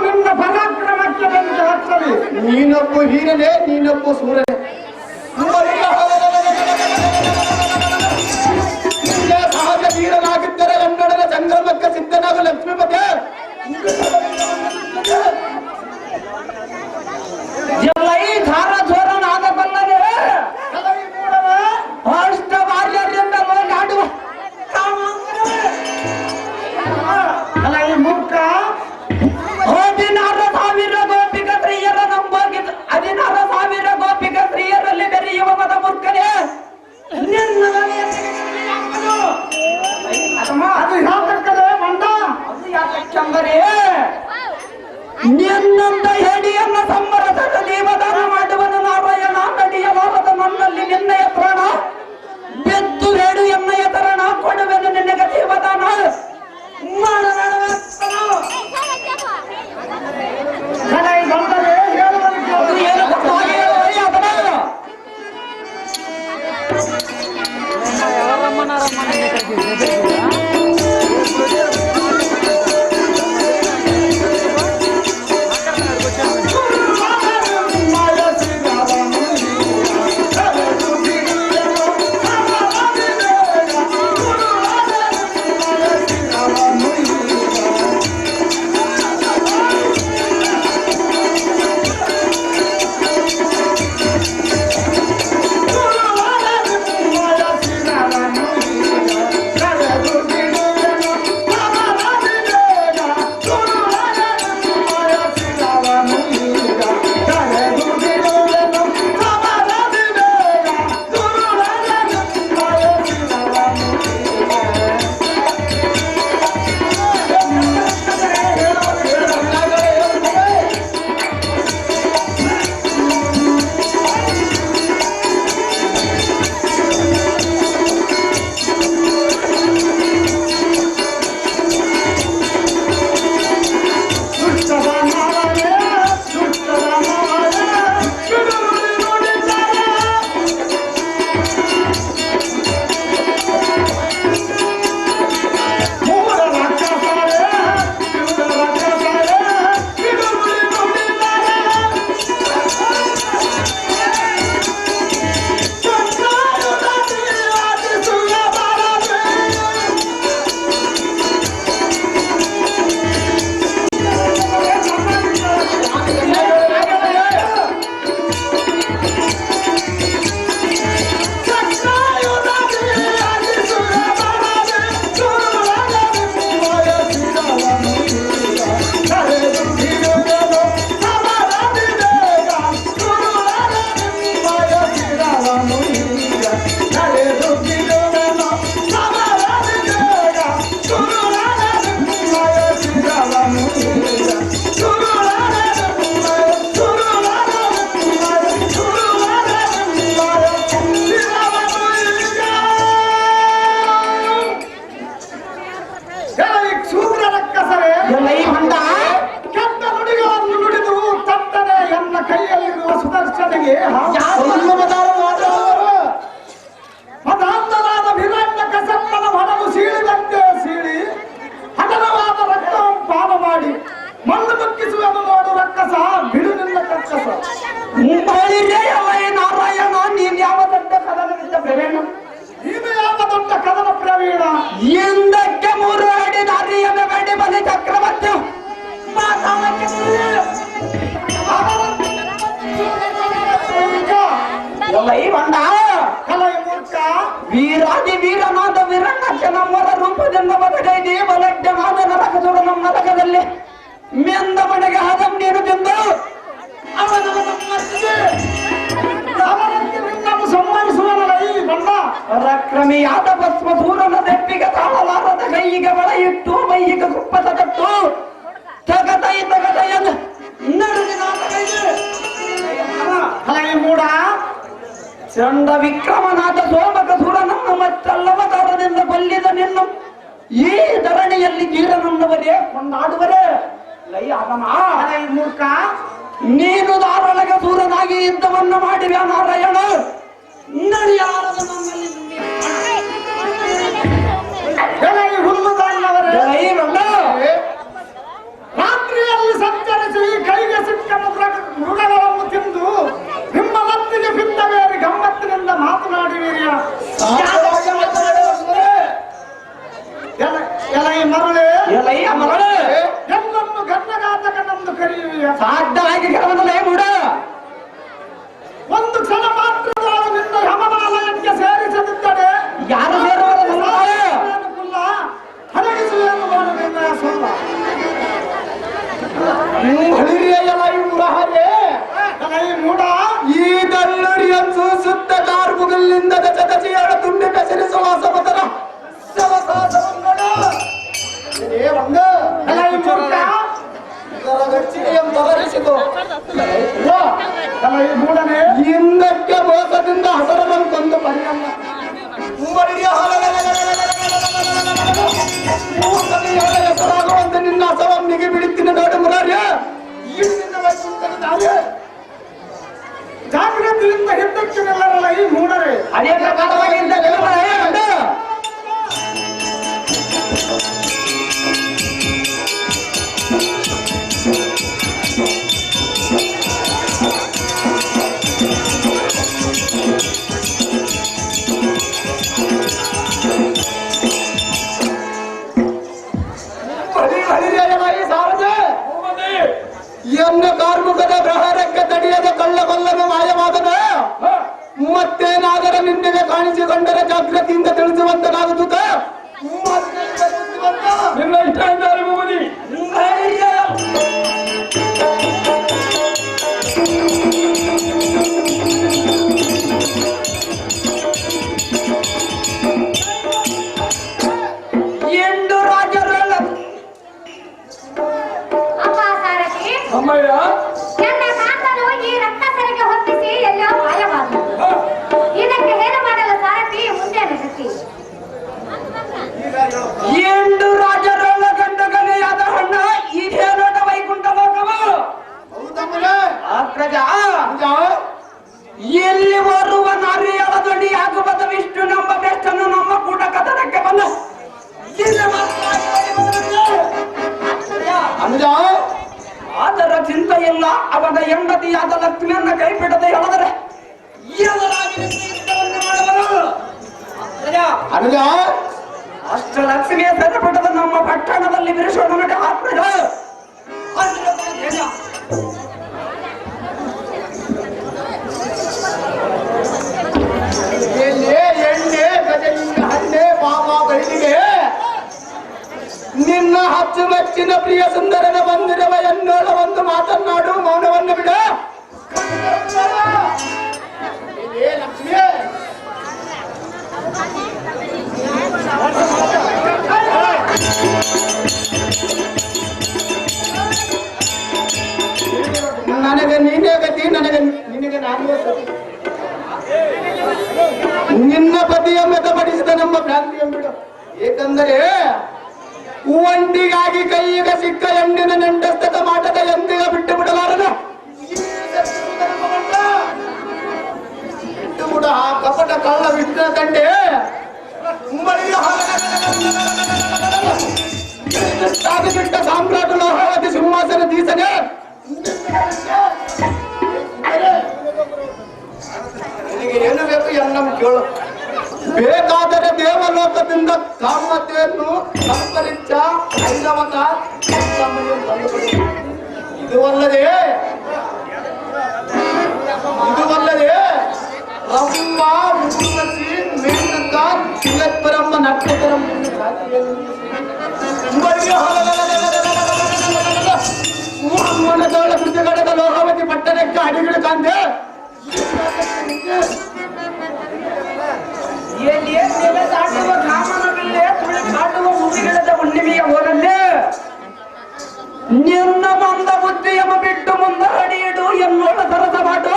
ನಿನ್ನ ಪರಾಕ್ರಮಕ್ಕೆ ಬೆಂಕಿ ಹಚ್ಚಲಿ. ನೀನೊಬ್ಬು ಹೀರನೇ, ನೀನೊಬ್ಬು ಸೂರನೇ. ಸಹಜ ವೀರನಾಗಿದ್ದರೆ ಕನ್ನಡದ ಸಂಗ್ರಾಮಕ್ಕೆ ಸಿದ್ಧನಾಗು ಲಕ್ಷ್ಮೀಪತಿ. ಧಾರ ಧೋರಣಾದ ಬಲ್ಲದೆ ಅಷ್ಟ ಬಾಲ್ಯರಿಂದ ಆಡುವ ಮೂರ್ಖ 16,000 ಗೋಪಿಕ ಸ್ತ್ರೀಯರ ನಂಬೋಗಿದ 16,000 ಗೋಪಿಕ ಸ್ತ್ರೀಯರಲ್ಲಿ ಬೆರೆಯುವ ಮದ ಮೂರ್ಖನೇ. ಅದು ಯಾತಕ್ಕಲೇ ಮಂಡ? ಅದು ಯಾತಕ್ಕೆಂದರೆ ನಿನ್ನಂತ ಹೆಡಿಯನ್ನ ಸಂಬರಸದ ಜೀವದಾನ ಮಾಡುವನು ನಾರಾಯಣ. ನಡೆಯಲಾರದ ನನ್ನಲ್ಲಿ ನಿನ್ನಯ ಪ್ರಾಣ ಬೆದ್ದು ಹೇಳು ಎನ್ನಯ ತರಣ. ಕೊಡುವೆನು ನಿನಗೆ ಜೀವದಾನ ಮತಾಂತರಾದ ವಿರಾಟ ಕಸಪ್ಪನ ಹೊರವು ಸೀಳಿದಂತೆ ಸೀಳಿ ಹಠನವಾದ ರಕ್ತವನ್ನು ಪಾನ ಮಾಡಿ ಮಣ್ಣು ಮುಕ್ಕಿಸುವ ನೋಡು ರಕ್ಕಸ ಬಿಡು ನಿನ್ನ ನಾರಾಯಣ ನೀನ್ ಯಾವ ದೊಡ್ಡ ಕದನವಿದ್ದ ಪ್ರವೀಣ ನೀನು ಯಾವ ದೊಡ್ಡ ಕದನ ಪ್ರವೀಣ ಎಂದಕ್ಕೆ 3 ಅಡಿ ದಾರಿಯನ್ನು ಬೇಡಿ ಬಲಿ ಚಕ್ರವರ್ತಿ ಬಂಡ ಕಲೈ ಮೂರ್ಖ ವೀರಾದಿ ವೀರನಾದ ವೀರನಾಚ ನಮ್ಮರ ರೂಪದಿಂದ ಬದಗೈದಿ ಬಲಡ್ಡನಾದ ನರಕದೊಡ ನಮ್ಮ ನರಕದಲ್ಲಿ ಮೆಂದ ಮನೆಗೆ ಹದಂ ನೀರು ತಿಂದು ಸಮ್ಮಾನಿಸುವನಲ್ಲ ಈ ಬಣ್ಣ ಪರಾಕ್ರಮಿಯಾದ ಭಸ್ಮ ಸೂರನ ದೆಪ್ಪಿಗೆ ತಾಳಲಾರದ ಕೈಯಿಗೆ ಬಳ ಇಟ್ಟು ಮೈಯಿಗೆ ಕುಪ್ಪಸ ತಟ್ಟು ತಗತೈ ತಗತೈಯನ್ನು ನಡೆದಿನಾದ ಕೈಗೆ ಕಲೈ ಮೂಢ ಚಂಡ ವಿಕ್ರಮನಾದ ಸೋಮಕ ಸುರನನ್ನು ಮತ್ತಲ್ಲವತಾರದಿಂದ ಕೊಲ್ಲಿದ ನಿನ್ನು ಈ ಧರಣಿಯಲ್ಲಿ ತೀರನನ್ನವರೇ ಕೊಂಡಾಡುವರೇ ಲೈ ಅದನ ಕಲೈ ಮೂರ್ಖ ನೀನು ದಾರೊಳಗೆ ಸೂರನಾಗಿ ಯುದ್ಧವನ್ನು ಮಾಡಿವೆ ನಾರಾಯಣ ನಡೆಯಾರದ ನನ್ನಲ್ಲಿ ಕಲೈ ಹುಲ್ಲುದಾನವರೇ ಲೈ ಬಂದ ರಾತ್ರಿಯಲ್ಲಿ ಸಂಚರಿಸಿ ಕೈಗೆ ಸಿಕ್ಕ ಮೃಗಗಳನ್ನು ತಿಂದು ನಿಮ್ಮ ಮತ್ತಿಗೆ ಬಿದ್ದವೇರಿ ಗಮ್ಮತ್ತಿನಿಂದ ಮಾತನಾಡಿವೀರಿಯ ಎಲೈ ಮರಳೆ ಲೈ ಮರಳು ಎಲ್ಲನ್ನು ಗನ್ನಗಾತಕನೆಂದು ಕರೆಯುವಿಯ ಸಾಧ್ಯವಾಗಿ ಕೆಲವೊಂದಲೇ ಮೂಡ ಒಂದು ಕ್ಷಣ ಮಾತ್ರದೊಳಗೆ ನಿನ್ನ ಯಮನಾಲಯಕ್ಕೆ ಸೇರಿಸದಿದ್ದರೆ ಯಾರು ಸೇರುವರ ಸಂಭಾಳ ಕುಲ್ಲ ಹರಗಿಸುವೆಂದು ಮಾಡು ನಿರ್ಣಯ ಸುಳ್ಳ ಕಲೈ ಮೂಢ ಈ ದಳ್ಳರಿಯನ್ನು ಸುತ್ತ ಕಾರ್ಮುಗಲ್ಲಿಂದ ದಚದಚಿಯಾಳ ತುಂಬಿ ಬೆಸರಿಸುವ ಸಮತರ ಕಲೈ ಮೂರ್ಖ ಕಲೈ ಮೂಢನೇ ಹಿಂದಕ್ಕೆ ಮೋಸದಿಂದ ಹಸರನ್ನು ಕೊಂದು ಪರಿಣಾಮ ಹೆಸರಾಗುವಂತೆ ನಿನ್ನ ಹಸವನ್ನಿಗೆ ಬಿಡುತ್ತೀನಿ ನೋಡು ಮುರಾರ್ಯ ಜಾಗೃತಿಯಿಂದ ಹಿಂದಕ್ಕೆ ನಿಲ್ಲರಲ್ಲ ಈ ಮೂಢರೇ ಅದೇ ಪ್ರಕಾರವಾಗಿದ್ದ ಎನ್ನ ಕಾರ್ಮಿಕದ ಪ್ರಹಾರಕ್ಕೆ ತಡೆಯದ ಕಳ್ಳಗೊಲ್ಲನು ಮಾಯವಾಗದ ಮತ್ತೇನಾದರೂ ನಿನ್ನೆಗೆ ಕಾಣಿಸಿಕೊಂಡರೆ ಜಾಗೃತಿಯಿಂದ ತಿಳಿಸುವಂತನಾಗುತ್ತ ನಿನ್ನ ಇಷ್ಟ ಇದ್ದಾರೆ ಭೂಮಿ ಎಂಟು ರಾಜರಲ್ಲ ಅಪ್ಪ ಸಾರಥಿ ಅಮ್ಮಯ್ಯ ನನ್ನ ಕಾಂತನು ಈ ರಕ್ತಸರಿಗೆ ಹೊತ್ತಿಸಿ ಎಲ್ಲೋ ಮಾಯವಾದ ಇದಕ್ಕೆ ಏನು ಮಾಡಲು ಸಾರಥಿ ಮುಂದೆ ಗತಿ ಎಂಟು ರಾಜರಲ್ಲ ಗಂಡಗನೆಯಾದ ಹಣ್ಣ ಇದೇ ನೋಟ ವೈಕುಂಠ ಲೋಕವ ಅಗ್ರಜ ಎಲ್ಲಿ ಬರುವ ನಾರಿಯಳ ದೊಡ್ಡಿ ಆಗುಬದ ವಿಷ್ಣು ನಮ್ಮ ಬೆಷ್ಟನ್ನು ನಮ್ಮ ಕೂಡ ಕದನಕ್ಕೆ ಬಂದ ಅದರ ಚಿಂತೆ ಇಲ್ಲ ಅವನ ಹೆಂಡತಿಯಾದ ಲಕ್ಷ್ಮಿಯನ್ನ ಕೈ ಬಿಡದೆ ಹೇಳಿದರೆ ಅನುಜ ಅಷ್ಟ ಲಕ್ಷ್ಮಿಯ ಸರಿಪಟ್ಟದ ನಮ್ಮ ಪಟ್ಟಣದಲ್ಲಿ ಬಿರುಸೋಣ ಮಠ ಹಾಕ್ಬಿಡ ಎಣ್ಣೆ ಗಜಲಿಂಗ ಹಣ್ಣೆ ಬಾಬಾ ಬೈಲಿಗೆ ನಿನ್ನ ಅಚ್ಚುಮೆಚ್ಚಿನ ಪ್ರಿಯ ಸುಂದರನ ಬಂದಿರುವ ಎನ್ನೋಳ ಒಂದು ಮಾತನ್ನಾಡು ಮೌನವನ್ನು ಬಿಡ ಲಕ್ಷ್ಮಿ ನನಗೆ ನೀನೇ ಗತಿ ನನಗೆ ನಿನಗೆ ನಾನು ನಿನ್ನ ಪತಿಯ ಮೆತಪಡಿಸಿದ ನಮ್ಮ ಭ್ರಾಂತಿ ಎಂಬಿಡು ಏಕೆಂದರೆ ಒಂಟಿಗಾಗಿ ಕೈಯಿಗ ಸಿಕ್ಕ ಎಂಡಿನ ನೆಂಟಸ್ತಕ ಮಾಟದ ಎಂದಿಗ ಬಿಟ್ಟು ಬಿಡಲಾರನ ಬಿಟ್ಟು ಬಿಡ ಆ ಕಪಟ ಕಳ್ಳ ವಿಷ್ಣು ಕಂಡೆ ಬಿಟ್ಟ ಸಾಮ್ರಾಟ ಲೋಹವತಿ ಸಿಂಹಾಸನ ದೀಸನೆ ಮಾಡಬೇಕು ಎನ್ನಂ ಕೇಳು. ಬೇಕಾದರೆ ದೇವಲೋಕದಿಂದ ಕಾಮತೆಯನ್ನು ಸಂಪರಿಚ್ಚ ಐದವತ ಇದುವಲ್ಲದೆ ರವ್ವ ಉರ್ವಶಿ ಮೇನಕ ತಿಲಕರಮ್ಮ ನಕ್ಷತ್ರಂ ಮನದೊಳ ಕೃತಿಗಡದ ಲೋಹವತಿ ಪಟ್ಟಣಕ್ಕೆ ಅಡಿಗಳು ಕಾಂದೆ ದಾಟುವ ಕಾಮನವಿಲ್ಲೇ ತುಳಿ ಕಾಟುವ ಮುಗಿಗಳದ ಹುಣ್ಣಿಮೆಯ ಹೋಗಲ್ಲೇ ನಿನ್ನ ಮಂದ ಬುದ್ಧಿಯಮ ಬಿಟ್ಟು ಮುಂದಡಿ ಇಡು ಎನ್ನೋಳ ಸರಸ ಮಾಡು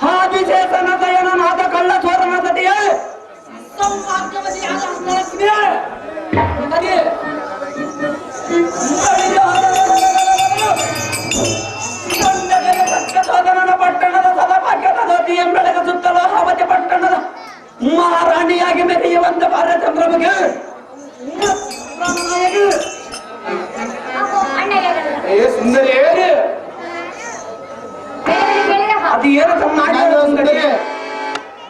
ಹಾದಿಶೇಷನ ದಯನನಾದ ಕಳ್ಳ ಚೋರನ ತಡೆಯ ಸೋದನನ ಪಟ್ಟಣದ ಸದಭಾಗ್ಯದ ಜ್ಯೋತಿ ಎಂಬೆಳಗ ಸುತ್ತಲ ಹಾವತಿ ಪಟ್ಟಣದ ಮಹಾರಾಣಿಯಾಗಿ ಮೆರೆಯುವಂತ ಬಾಲಚಂದ್ರಮಗೆ ಸುಂದರಿ ಅದು ಏನು ಮಾಡಿ ಸುಂದರಿ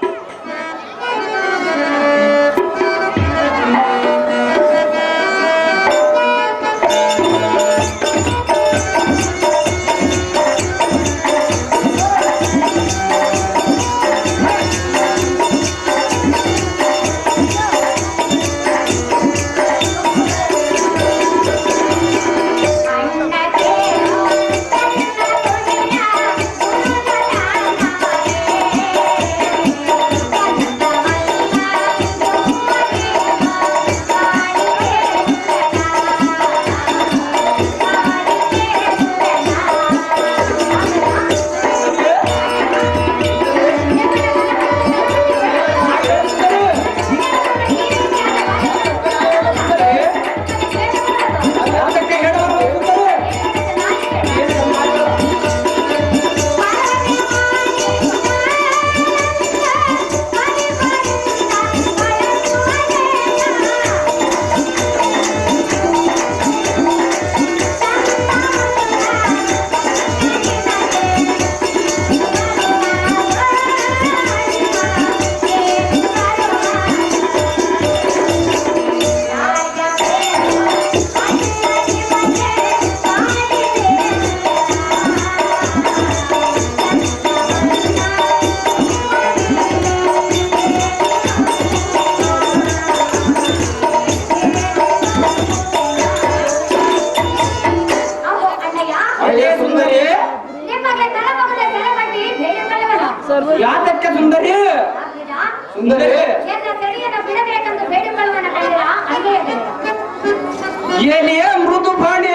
ಯಾತಕ್ಕೆ ಸುಂದರಿ ಸುಂದರಿ ಏನಿಯೇ ಮೃದು ಪಾಣಿ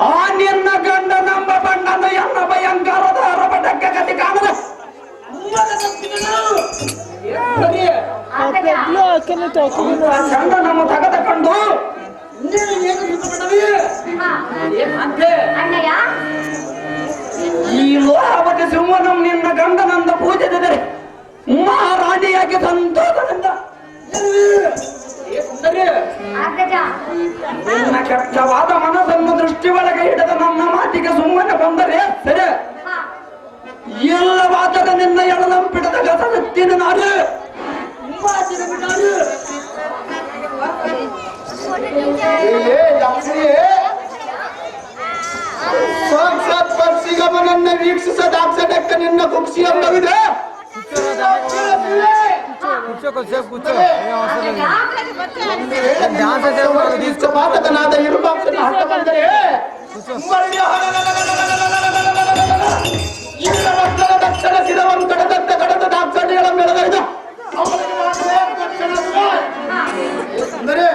ಆ ನಿನ್ನ ಗಂಡ ನಂಬ ಬಣ್ಣನ ಎನ್ನ ಭಯಂಕರದ ಅರಬಟಕ್ಕೆ ಗತಿ ಕಾಣದ ಗಂಡ ನಮ್ಮ ತಗದಕೊಂಡು ಈ ಲೋಹಾವತಿ ಸಿಂಹನಂ ನಿನ್ನ ಗಂಡನಂದ ಪೂಜಿಸಿದರೆ ಮಹಾರಾಣಿಯಾಗಿ ಸಂತೋಷದಿಂದ ನಿನ್ನ ಕೆಟ್ಟವಾದ ಮನಸ್ಸನ್ನು ದೃಷ್ಟಿ ಒಳಗೆ ಹಿಡಿದ ನನ್ನ ಮಾತಿಗೆ ಸುಮ್ಮನೆ ಬಂದರೆ ಸರಿ ಎಲ್ಲವಾದರೆ ನಿನ್ನ ಎಳನಂಪಿಡದ ಗಸತ್ತಿನ ನಾಡು ಸಾಕ್ಷಾತ್ ಪರ್ಸಿಗಮನನ್ನ ವೀಕ್ಷಿಸದಾಕ್ಷಣಕ್ಕೆ ನಿನ್ನ ಕುಕ್ಷಿ ಅಂಗವಿದೆ. ಪಾತಕನಾದ ಇರುಪಾಕ್ಷನ ಹಠ ಬಂದರೆ ದಕ್ಷಿಣ ಶಿರವನ್ನು ಕಡದಂತೆ ಕಡದ ದಾಕ್ಷಣ್ಯಗಳ ಮೆಳಗೈದ ಅಂದರೆ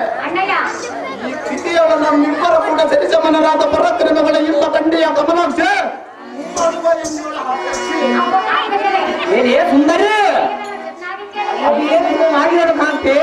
ಈ ಸ್ಥಿತಿಯೊಳ ನಮ್ಮಿಬ್ಬರ ಕೂಡ ಸರಿಸಮನರಾದ ಪರಾಕ್ರಮಗಳ ಇಲ್ಲ ಕಂಡೆಯ ಗಮನಾಂಶ ಏನೇ ಸುಂದರಿ ಅದೇನು ಆಗಿರೋದು ಕಾಂತಿ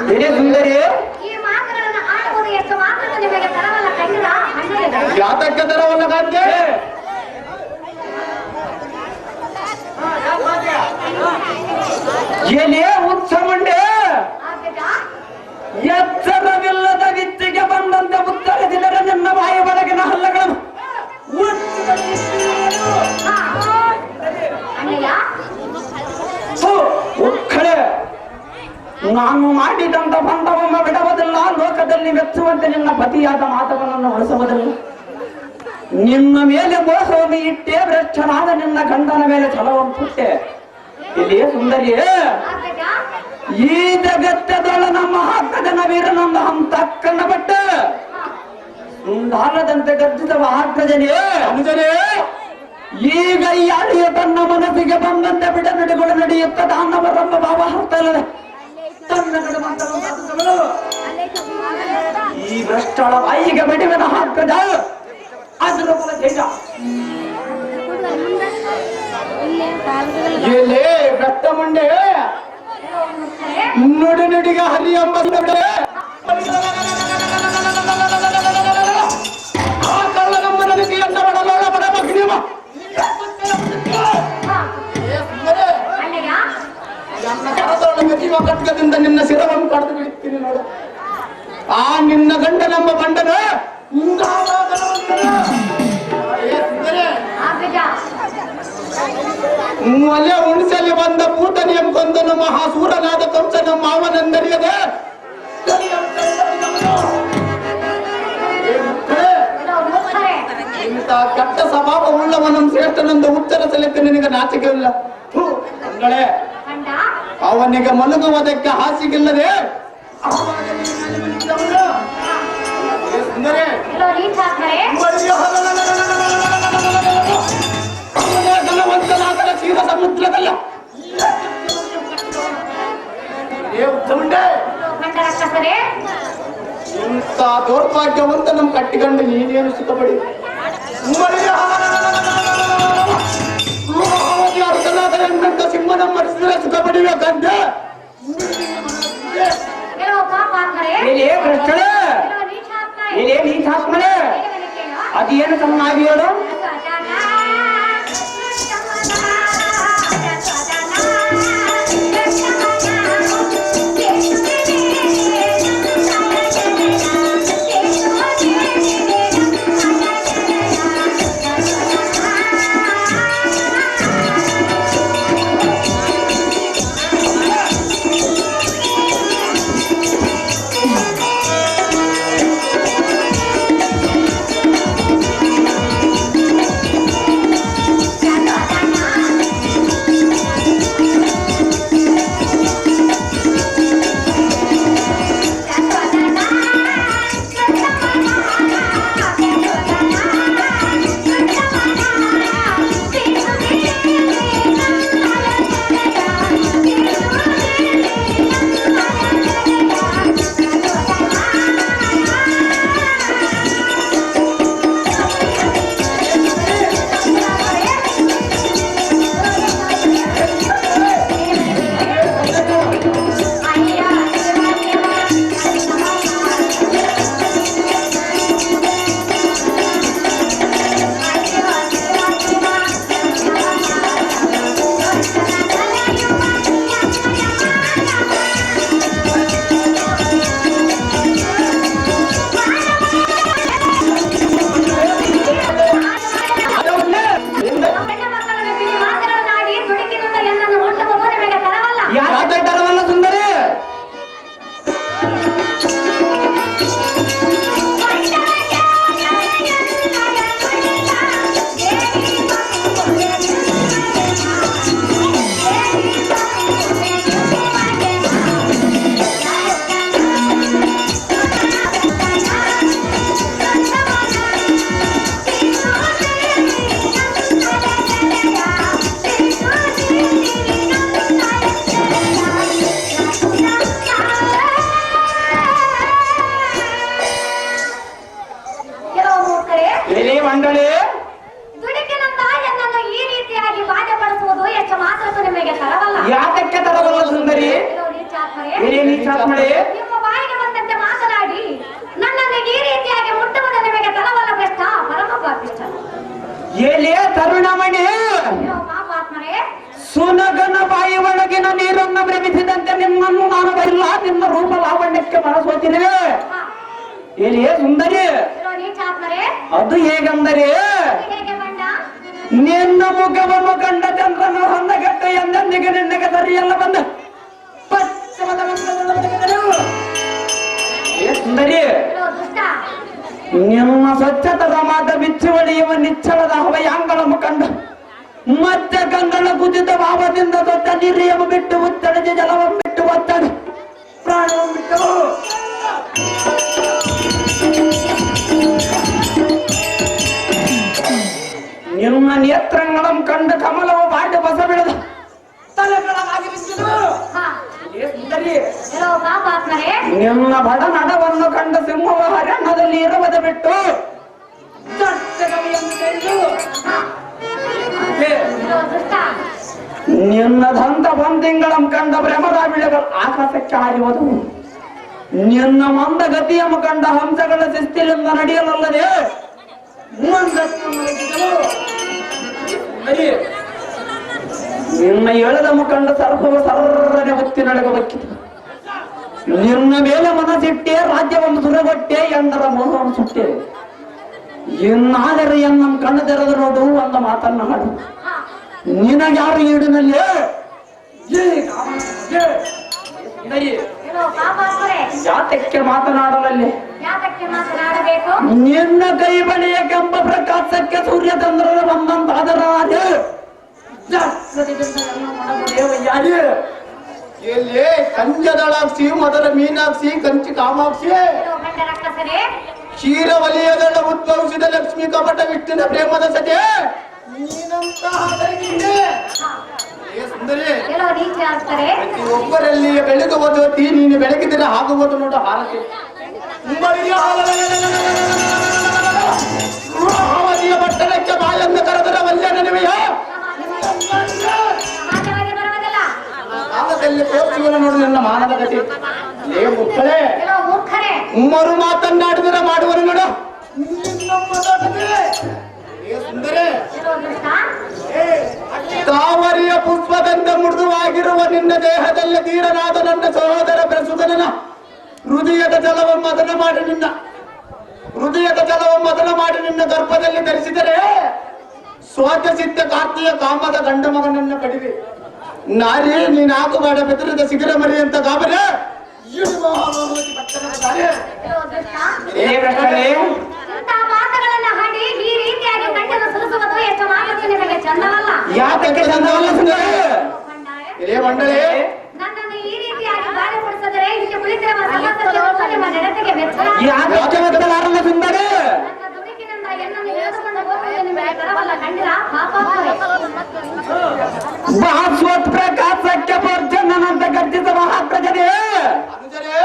ಹಿರಿಯ ಸುಂದರಿ ಈ ಮಾತುಗಳನ್ನು ಆಡುವುದು ಎಷ್ಟು ಮಾತ್ರ ನಿಮಗೆ ತರವಲ್ಲ ಕಂಡಿರ ಅಣ್ಣಯ್ಯ ಯಾತಕ್ಕೆ ತರವಲ್ಲ ಕಾಂತೆ ಏನೇ ಉತ್ಸಮಂಡೆ ಆಗ್ತದ ಎಚ್ಚರವಿಲ್ಲದ ವಿತ್ತಿಗೆ ಬಂದಂತೆ ಉತ್ತರದಿಲ್ಲದ ನಿನ್ನ ಬಾಯಿ ಒಳಗಿನ ಹಲ್ಲಗಳನ್ನು ಅಣ್ಣಯ್ಯ ಉಕ್ಕಳೆ ನಾನು ಮಾಡಿದಂತ ಬಂಧವಮ್ಮ ಬಿಡುವುದಿಲ್ಲ ಲೋಕದಲ್ಲಿ ಮೆಚ್ಚುವಂತೆ ನಿನ್ನ ಪತಿಯಾದ ಮಾತವನ್ನು ಉಳಿಸುವುದಿಲ್ಲ ನಿನ್ನ ಮೇಲೆ ಮೋಸವನ್ನು ಇಟ್ಟೆ ಭ್ರಷ್ಟನಾದ ನಿನ್ನ ಗಂಡನ ಮೇಲೆ ಛಲವನ್ನು ಪುಟ್ಟೆ ಇಲ್ಲಿ ಸುಂದರಿಯೇ ಆಗ್ತದ ಈ ಜಗತ್ತದೊಳ ನಮ್ಮ ಹಕ್ಕದನ ವೀರನೊಂದು ಹಂತಕ್ಕನ್ನ ಬಟ್ಟ ದಾನದಂತೆ ಗರ್ಜಿಸುವ ಹಾಕಜನೆ ಅನುಜನೇ ಈಗ ಈ ಅಳಿಯ ತನ್ನ ಮನಸ್ಸಿಗೆ ಬಂದಂತೆ ಬಿಡನುಡಿಗಳು ನಡೆಯುತ್ತ ದಾನವರಮ್ಮ ಭಾವ ಹರ್ತಲ್ಲ ತನ್ನ ಗಡಮಂತಗಳು ಈ ಭ್ರಷ್ಟಳ ಬಾಯಿಗೆ ಬಡಿವನ ಹಾಕದ ಅದರ ಫಲ ತೇಜ ಎಲೆ ಬೆಟ್ಟ ಮುಂಡೆ ನುಡಿ ನುಡಿಗೆ ಹರಿ ಎಂಬ ಆ ಕಳ್ಳನಮ್ಮ ನನಗೆ ಎಂದ ಬಡಲೋಳ ಬಡ ಮಗ್ನಿಮ ಅಣ್ಣಯ್ಯ ನನ್ನ ಕರದೊಳಗೆ ಜೀವ ಕಟ್ಕದಿಂದ ನಿನ್ನ ಶಿರವನ್ನು ಕಡಿದು ಬಿಡ್ತೀನಿ ನೋಡು ಆ ನಿನ್ನ ಗಂಡನೆಂಬ ಬಂಡನ ಆಗ್ತದ ಒಲೆ ಉಣಿಸಲಿ ಬಂದ ಪೂತನಿ ಎಂಬಂದನು ಮಹಾಸೂರನಾದ ಕಂಸನ ಮಾವನೆಂದರಿಯದೆ ಇಂಥ ಕೆಟ್ಟ ಸ್ವಭಾವ ಉಳ್ಳವನ ಶ್ರೇಷ್ಠನೆಂದು ಉಚ್ಚರಿಸಲಿಕ್ಕೆ ನಿನಗೆ ನಾಚಿಕೆ ಇಲ್ಲ ಅಂಗಳೇ ಕಂಡ ಅವನಿಗೆ ಮಲಗುವುದಕ್ಕೆ ಹಾಸಿಗಿಲ್ಲದೆ ಎಲ್ಲೋ ನೀಚ ಹಾಕ್ತಾರೆ ಧನವಂತನಾಗಲ ಕ್ಷೀರ ಸಮುದ್ರದಲ್ಲ ಕಂಡ ರಕ್ಕಸರೇ ಇಂಥ ದೌರ್ಭಾಗ್ಯವಂತ ನಮ್ ಕಟ್ಟಿಕೊಂಡು ನೀನೇನು ಸುಖಪಡಿ ಸಿಂಹನ ಮಡಿಸಿದ್ರೆ ಸುಖ ಪಡಿಬೇಕಂತ ಕೆಲವು ಪಾಪ ಹಾಕ್ತಾರೆ ಇಲ್ಲೇ ಭ್ರಷ್ಟಳ ಕೆಲವು ನೀಚ ಹಾಕ್ತಾರೆ ಇಲ್ಲೇ ನೀತಾತ್ಮಳೆ ಅದೇನು ಚೆನ್ನಾಗಿ ಹೇಳು ಎಲೆ ತರುಣಮಣಿ ಅಯ್ಯೋ ಪಾಪಾತ್ಮರೇ, ಸುನಗನ ಬಾಯಿ ಒಳಗಿನ ನೀರನ್ನು ಭ್ರಮಿಸಿದಂತೆ ನಿನ್ನನ್ನು ನಾನು ಬರಲ್ಲ, ನಿನ್ನ ರೂಪ ಲಾವಣ್ಯಕ್ಕೆ ಮನಸೋತಿದೆ. ಹಾ, ಎಲೆ ಸುಂದರಿ, ಅಯ್ಯೋ ನೀಚಾತ್ಮರೇ, ಅದು ಹೇಗೆಂದರೆ ಇದು ಹೇಗೆ ಬಂಡ? ನಿನ್ನ ಮುಖವನ್ನು ಕಂಡ ಚಂದ್ರನ ಹೊಂದಗಟ್ಟು ಎಂದೆಂದಿಗೆ ನಿನ್ನಗೆ ಸರಿಯಲ್ಲ ಬಂದ ಪಶ್ಚಿಮದ ಬಂಧಗಳು. ಏ ಸುಂದರಿ, ಅಯ್ಯೋ ದುಷ್ಟ, ನಿಮ್ಮ ಸ್ವಚ್ಛತದ ಮಾತ ಬಿಚ್ಚಿ ಒಡೆಯುವ ನಿಚ್ಚಳದ ಹವಯಾಂಗಳ ಮುಖಂಡ ಮತ್ತೆ ಗಂಗಳ ಕುದಿತ ಭಾವದಿಂದ ದೊಡ್ಡ ನೀರಿಯವು ಬಿಟ್ಟು ಉತ್ತಡಜ ಜಲವನ್ನು ಬಿಟ್ಟು ಒತ್ತಡ ಪ್ರಾಣವನ್ನು ಬಿಟ್ಟು ನಿಮ್ಮ ನೇತ್ರಗಳನ್ನು ಕಂಡ ಕಮಲವು ಬಾಂಡ ಬಸ ಬಿಡದ ತಲೆಗಳಾಗಿ ಬಿದ್ದಿತು. ಹಾ, ಏ ಸುಂದರಿ, ಅಯ್ಯೋ ಪಾಪಾತ್ಮರೇ, ನಿಮ್ಮ ಬಡ ನಡವನ್ನು ಕಂಡ ಸಿಂಹವ ಹರ್ಯಾಣದಲ್ಲಿ ಇರುವುದ ಬಿಟ್ಟು ಚಟ್ಟಗವಿಯನ್ನು ಕೈದು ಹಾ, ಅಂತೆ ಅಯ್ಯೋ ದುಷ್ಟ, ನಿನ್ನ ದಂತ ಬಂದಿಂಗಳಂ ಕಂಡ ಭ್ರಮರ ಬಿಳೆಗಳು ಆಕಾಶಕ್ಕೆ ಹಾರಿಯುವುದು. ನಿನ್ನ ಮಂದ ಗತಿಯನ್ನು ಕಂಡ ಹಂಸಗಳ ಶಿಸ್ತಿಲಿಂದ ನಡೆಯಲಲ್ಲದೆ ಮಂದತ್ತು ಮಲಗಿದಳು. ಸರಿ, ನಿನ್ನ ಎಳೆದ ಮುಖಂಡ ಸರ್ಪವು ಸರ್ರನೆ ಹೊತ್ತಿ ನಡೆಗಬೇಕಿತು. ನಿನ್ನ ಮೇಲೆ ಮನಸ್ಸಿಟ್ಟೆ ರಾಜ್ಯವನ್ನು ಸುರಗೊಟ್ಟೆ ಎಂದರ ಮೋಹವನ್ನು ಸುಟ್ಟೆ. ಇನ್ನಾದರೆ ಎನ್ನ ಕಣ್ಣು ತೆರೆದು ನೋಡು ಅಂದ ಮಾತನ್ನ ಹಾಡು. ಹಾ, ನಿನಗ್ಯಾರು ಈಡಿನಲ್ಲಿ ಅಯ್ಯೋ ಪಾಪಾತ್ಮರೇ, ಜಾತಕ್ಕೆ ಮಾತನಾಡಲಲ್ಲಿ ಯಾತಕ್ಕೆ ಮಾತನಾಡಬೇಕು? ನಿನ್ನ ಕೈ ಬಳಿಯ ಕೆಂಪ ಪ್ರಕಾಶಕ್ಕೆ ಸೂರ್ಯ ಚಂದ್ರನ ಬಂದಂತಾದರ ಎಲ್ಲಿ ಕಂಜದಳಾಕ್ಷಿ ಮದರ ಮೀನಾಕ್ಷಿ ಕಂಚಿ ಕಾಮಾಕ್ಷಿ ಅಯ್ಯೋ ಗಂಡ ರಕ್ಕಸರೇ, ಕ್ಷೀರ ವಲಯದಳ ಉದ್ಭವಿಸಿದ ಲಕ್ಷ್ಮಿ ಕಪಟ ವಿಷ್ಣುನ ಪ್ರೇಮದ ಸತೆ ನೀನಂತಹ ಬೆಳಗಿಂದೆ. ಹಾ, ಏ ಸುಂದರಿ, ಎಲ್ಲೋ ನೀಚಾತ್ಮರೇ, ಒಬ್ಬರಲ್ಲಿ ಬೆಳಗುವ ಜ್ಯೋತಿ ನೀನು ಬೆಳಗಿದರೆ ಆಗುವುದು ನೋಡು ಹಾರತಿ. ಮಹಾವತಿಯ ಪಟ್ಟಣಕ್ಕೆ ಬಾಯನ್ನ ಕರೆದರ ವಲ್ಯ ನೆನವೆಯ ಸಮಾಜವಾಗಿ ಬರುವುದಿಲ್ಲ. ಕಾಲದಲ್ಲಿ ತೋರ್ತೀವನ ನೋಡು ನನ್ನ ಮಾನದ ಗತಿ. ಏ ಮುಕ್ಕಳೇ, ಎಲ್ಲೋ ಮೂರ್ಖರೇ, ಮರು ಮಾತನ್ನಾಡಿದರೆ ಮಾಡುವನು ನೋಡು ನಿನ್ನಮ್ಮ ದೊಡ್ಡದೆ. ಏ ಸುಂದರಿ, ಎಲ್ಲೋ ದುಷ್ಟ, ತಾವರಿಯ ಪುಷ್ಪದಂತ ಮೃದುವಾಗಿರುವ ನಿನ್ನ ದೇಹದಲ್ಲಿ ತೀರನಾದ ನನ್ನ ಸಹೋದರ ಪ್ರಸುತನ ಹೃದಯದ ಜಲವನ್ನು ಮದನ ಮಾಡಿ ನಿನ್ನ ಗರ್ಭದಲ್ಲಿ ಧರಿಸಿದರೆ ಸ್ವತ ಸಿದ್ಧ ಕಾರ್ತಿಯ ಕಾಮದ ಗಂಡ ಮಗನನ್ನ ಕಡಿವೆ. ನಾರಿ ನೀನಾಗುವಾಡ ಬೆದರದ ಸಿಗರ ಮರಿ ಅಂತ ಗಾಬರಿ ಎಲ್ಲೋ ದುಷ್ಟ, ಇಂಥ ಮಾತುಗಳನ್ನ ಹಾಡಿ ಈ ರೀತಿಯಾಗಿ ಗಂಡನ ಸುರಿಸುವುದು ಎಷ್ಟು ಮಾತು ನಿಮಗೆ ಚಂದವಲ್ಲ. ಯಾತಕ್ಕೆ ಚಂದವಲ್ಲ ಸುಂದರಿ? ಕಂಡಾರೆ, ಇದೇ ಮಂಡಳಿ ನನ್ನನ್ನು ಈ ರೀತಿಯಾಗಿ ಗಾಳಿ ಹೊಡಿಸಿದರೆ ಇಲ್ಲಿ ಕುಳಿತಿರುವ ಸಮಸ್ಯೆ ನಿಮ್ಮ ನೆನಪಿಗೆ ಮೆಚ್ಚಲ. ಯಾತಕ್ಕೆ ಮೆಚ್ಚಲಾರಲ್ಲ ಸುಂದರಿ? ನನ್ನ ದುಡುಕಿನಿಂದ ಎನ್ನನ್ನು ಎಳೆದುಕೊಂಡು ಹೋಗುವುದು ನಿಮಗೆ ಬರವಲ್ಲ ಕಂಡಿರ ಪಾಪಾತ್ಮರೇ. ಭಾಸ್ವತ್ ಪ್ರಕಾಶಕ್ಕೆ ಪರ್ಜನ್ನಂತ ಗರ್ಜಿತ ಮಹಾಪ್ರಜನೆ ಅನುಜರೇ,